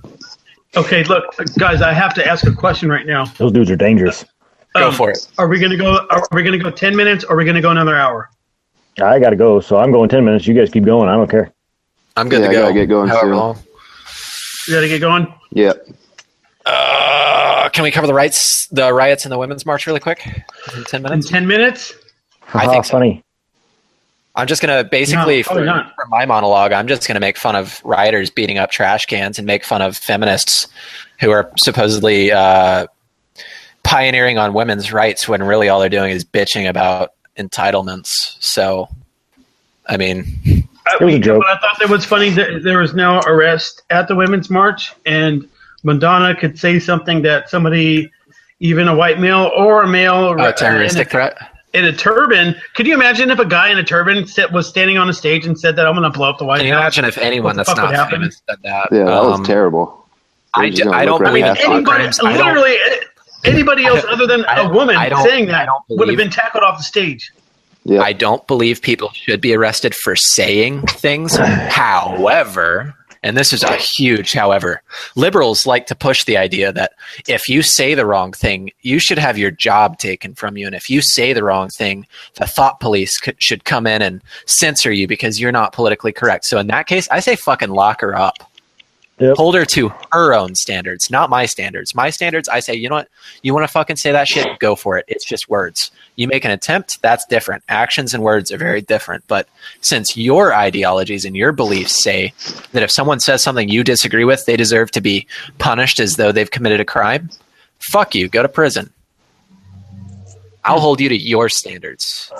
Okay, look, guys, I have to ask a question right now. Those dudes are dangerous. Go for it. Are we gonna go 10 minutes, or are we gonna go another hour? I gotta go, so I'm going 10 minutes. You guys keep going. I don't care. I'm good to go. I gotta get going however too. Long. You gotta get going. Yep. Can we cover the riots in the Women's March really quick? In 10 minutes? In 10 minutes? I think so. Funny. I'm just going to basically, for my monologue, I'm just going to make fun of rioters beating up trash cans and make fun of feminists who are supposedly pioneering on women's rights when really all they're doing is bitching about entitlements. So, I mean... It was a joke. But I thought it was funny that there was no arrest at the Women's March, and Madonna could say something that somebody, even a white male or a male... A terroristic threat? In a turban. Could you imagine if a guy in a turban was standing on a stage and said that I'm going to blow up the White House? Can you imagine if anyone that's not famous said that? Yeah, that was terrible. I don't believe anybody else other than a woman saying that would have been tackled off the stage. Yep. I don't believe people should be arrested for saying things. However, and this is a huge however, liberals like to push the idea that if you say the wrong thing, you should have your job taken from you. And if you say the wrong thing, the thought police should come in and censor you because you're not politically correct. So in that case, I say fucking lock her up. Yep. Hold her to her own standards, not my standards. My standards, I say, you know what? You want to fucking say that shit? Go for it. It's just words. You make an attempt, that's different. Actions and words are very different. But since your ideologies and your beliefs say that if someone says something you disagree with, they deserve to be punished as though they've committed a crime, fuck you. Go to prison. I'll hold you to your standards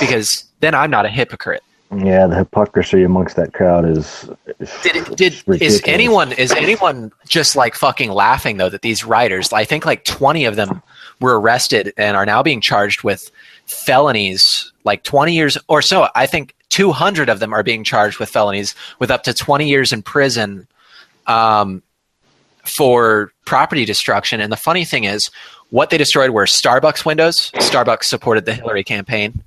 because then I'm not a hypocrite. Yeah, the hypocrisy amongst that crowd is is anyone just like fucking laughing though that these rioters, I think like 20 of them were arrested and are now being charged with felonies, like 20 years or so. I think 200 of them are being charged with felonies with up to 20 years in prison for property destruction. And the funny thing is, what they destroyed were Starbucks windows. Starbucks supported the Hillary campaign.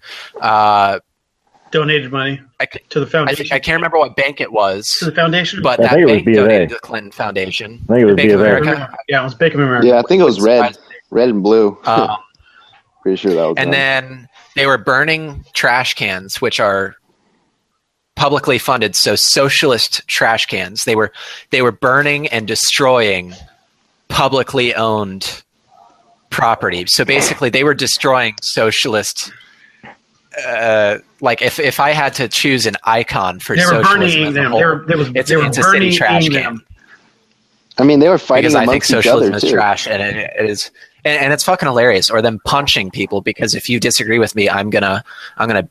Donated money to the foundation. I can't remember what bank it was. To the foundation? But that bank donated to the Clinton Foundation. I think it was Bank of America. Yeah, it was Bank of America. Yeah, I think it was red and blue. Pretty sure that was And then they were burning trash cans, which are publicly funded, so socialist trash cans. They were burning and destroying publicly owned property. So basically they were destroying socialist like if I had to choose an icon for socialism, it's a city trash can. I mean, they were fighting because I think amongst each socialism other is too. trash, and it is, and it's fucking hilarious. Or them punching people because if you disagree with me, I'm gonna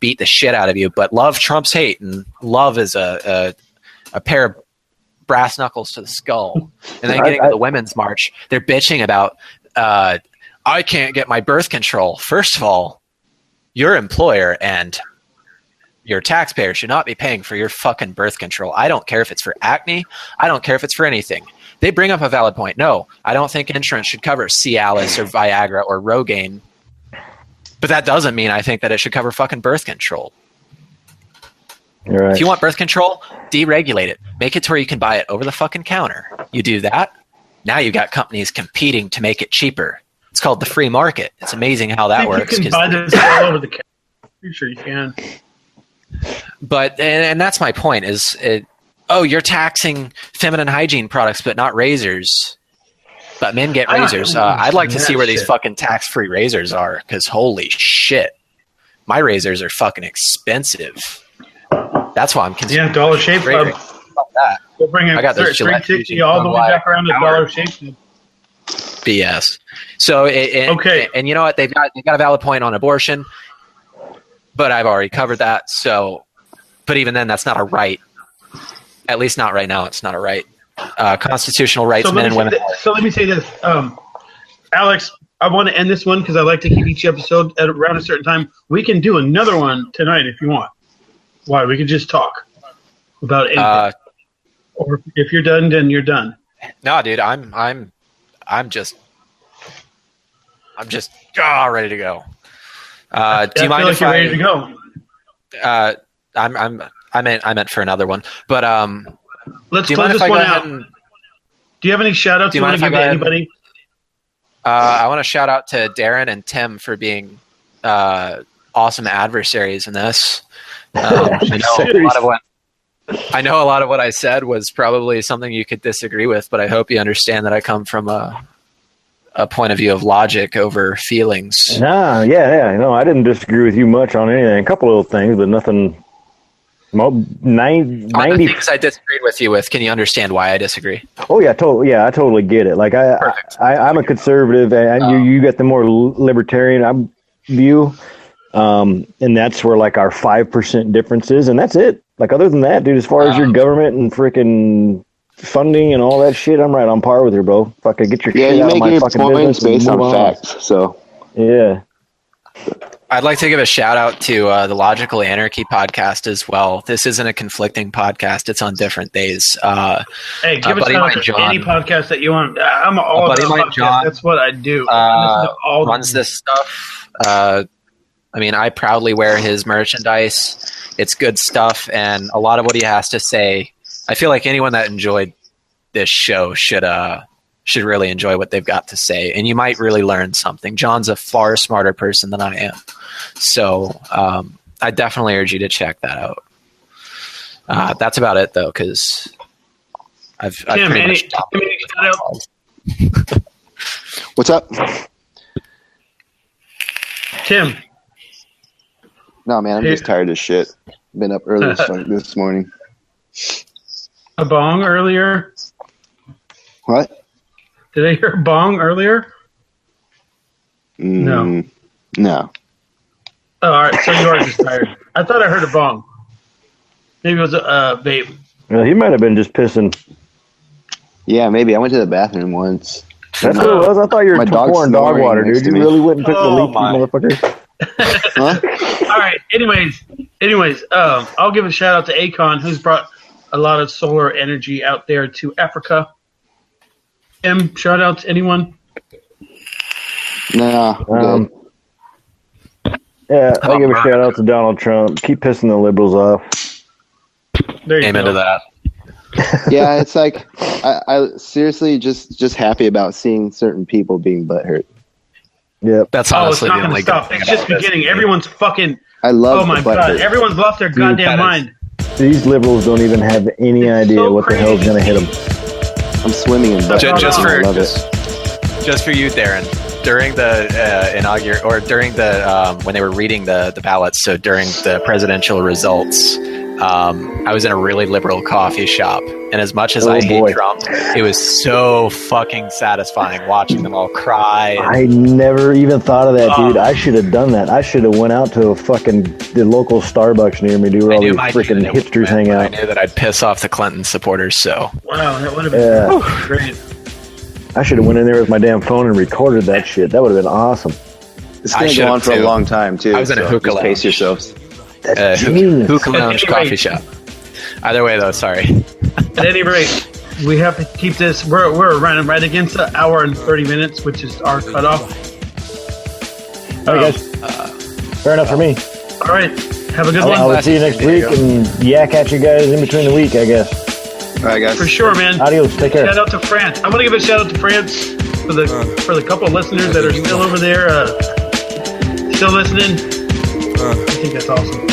beat the shit out of you. But love trumps hate, and love is a pair of brass knuckles to the skull. And then getting to the Women's March, they're bitching about I can't get my birth control. First of all, your employer and your taxpayer should not be paying for your fucking birth control. I don't care if it's for acne. I don't care if it's for anything. They bring up a valid point. No, I don't think insurance should cover Cialis or Viagra or Rogaine. But that doesn't mean I think that it should cover fucking birth control. You're right. If you want birth control, deregulate it. Make it to where you can buy it over the fucking counter. You do that, now you got companies competing to make it cheaper. It's called the free market. It's amazing how that works. You can buy this all over the counter. Pretty sure you can. But and that's my point is you're taxing feminine hygiene products but not razors. But men get razors. I'd like to see where these fucking tax-free razors are because holy shit. My razors are fucking expensive. That's why I'm considering. Yeah, Dollar Shave Club. That. We'll bring I got those Gillette 360 all the way back around to Dollar Shave Club. BS. So okay, and you know what? They've got a valid point on abortion, but I've already covered that. So, but even then, that's not a right. At least not right now. It's not a right. Constitutional rights, men and women. So let me say this, Alex. I want to end this one because I like to keep each episode at around a certain time. We can do another one tonight if you want. Why? We can just talk about anything. Or if you're done, then you're done. No, dude, I'm just ready to go. Do you mind if you're ready to go? I meant for another one, but let's close this one out. Do you have any shout-outs you want to give to anybody? I want to shout out to Darin and Tim for being awesome adversaries in this. I know a lot of what I said was probably something you could disagree with, but I hope you understand that I come from a point of view of logic over feelings. Nah, yeah. No, I didn't disagree with you much on anything. A couple little things, but nothing. 90 things I disagreed with you with. Can you understand why I disagree? Oh yeah, I totally get it. Like I'm a conservative, and you get the more libertarian view, and that's where like our 5% difference is, and that's it. Like other than that, dude, as far as your government and freaking funding and all that shit, I'm right on par with you, bro. Fucking get your shit out of my fucking business based on facts. So yeah. I'd like to give a shout out to the Logical Anarchy podcast as well. This isn't a conflicting podcast; it's on different days. Hey, give a shout out to any podcast that you want. I'm all about podcasts. John, that's what I do. Runs this stuff. I mean, I proudly wear his merchandise. It's good stuff, and a lot of what he has to say, I feel like anyone that enjoyed this show should really enjoy what they've got to say, and you might really learn something. John's a far smarter person than I am, so I definitely urge you to check that out. That's about it, though, because I've pretty much What's up, Tim? No, man, I'm just tired as shit. Been up early this morning. A bong earlier? What? Did I hear a bong earlier? No. No. Oh, all right. So you are just tired. I thought I heard a bong. Maybe it was a vape. Well, he might have been just pissing. Yeah, maybe. I went to the bathroom once. That's what it was. I thought you were pouring dog water, dude. You really went and took the leak, motherfucker. Huh? All right. Anyways, I'll give a shout out to Akon, who's brought a lot of solar energy out there to Africa. Shout out to anyone? No. Yeah, I'll give a shout out to Donald Trump. Keep pissing the liberals off. There you Amen go. to that. Yeah, it's like I seriously just happy about seeing certain people being butthurt. Yep. That's honestly it's not going to stop. It's just beginning. Everyone's fucking. I love. Oh my god! Everyone's lost their goddamn mind. These liberals don't even have any idea what the hell's going to hit them. I'm swimming in butt. Just for you, Darin. During the when they were reading the ballots, so during the presidential results, I was in a really liberal coffee shop, and as much as I hate Trump, it was so fucking satisfying watching them all cry. I never even thought of that, dude. I should have done that. I should have went out to the local Starbucks near me, dude, where all these freaking hipsters hang out. I knew that I'd piss off the Clinton supporters, so. Wow, that would have been great. I should have went in there with my damn phone and recorded that shit. That would have been awesome. It's going to go on for a long time, too. I was in a hookah lounge. Pace yourselves. Hookah lounge coffee shop. Either way, though, sorry. At any rate, we have to keep this. We're running right against the hour and 30 minutes, which is our cutoff. All right, guys. Fair enough for me. All right. Have a good one. I'll see you next week and yak at you guys in between the week, I guess. All right, guys. For sure, man. Adios. Take care. Shout out to France. I'm going to give a shout out to France for the couple of listeners that are still over there, still listening. I think that's awesome.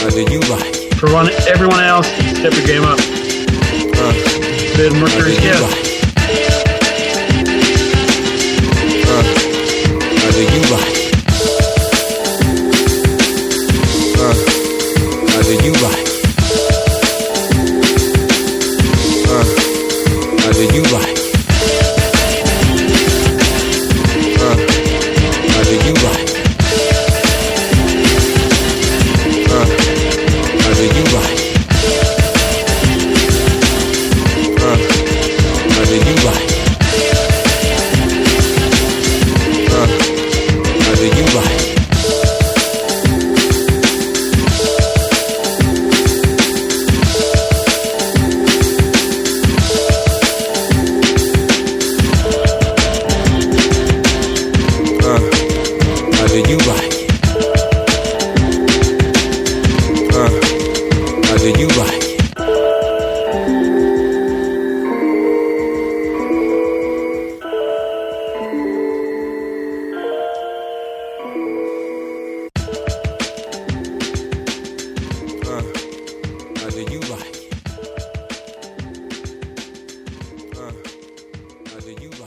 For everyone else, step your game up. It's been Mercury's Cast. Either you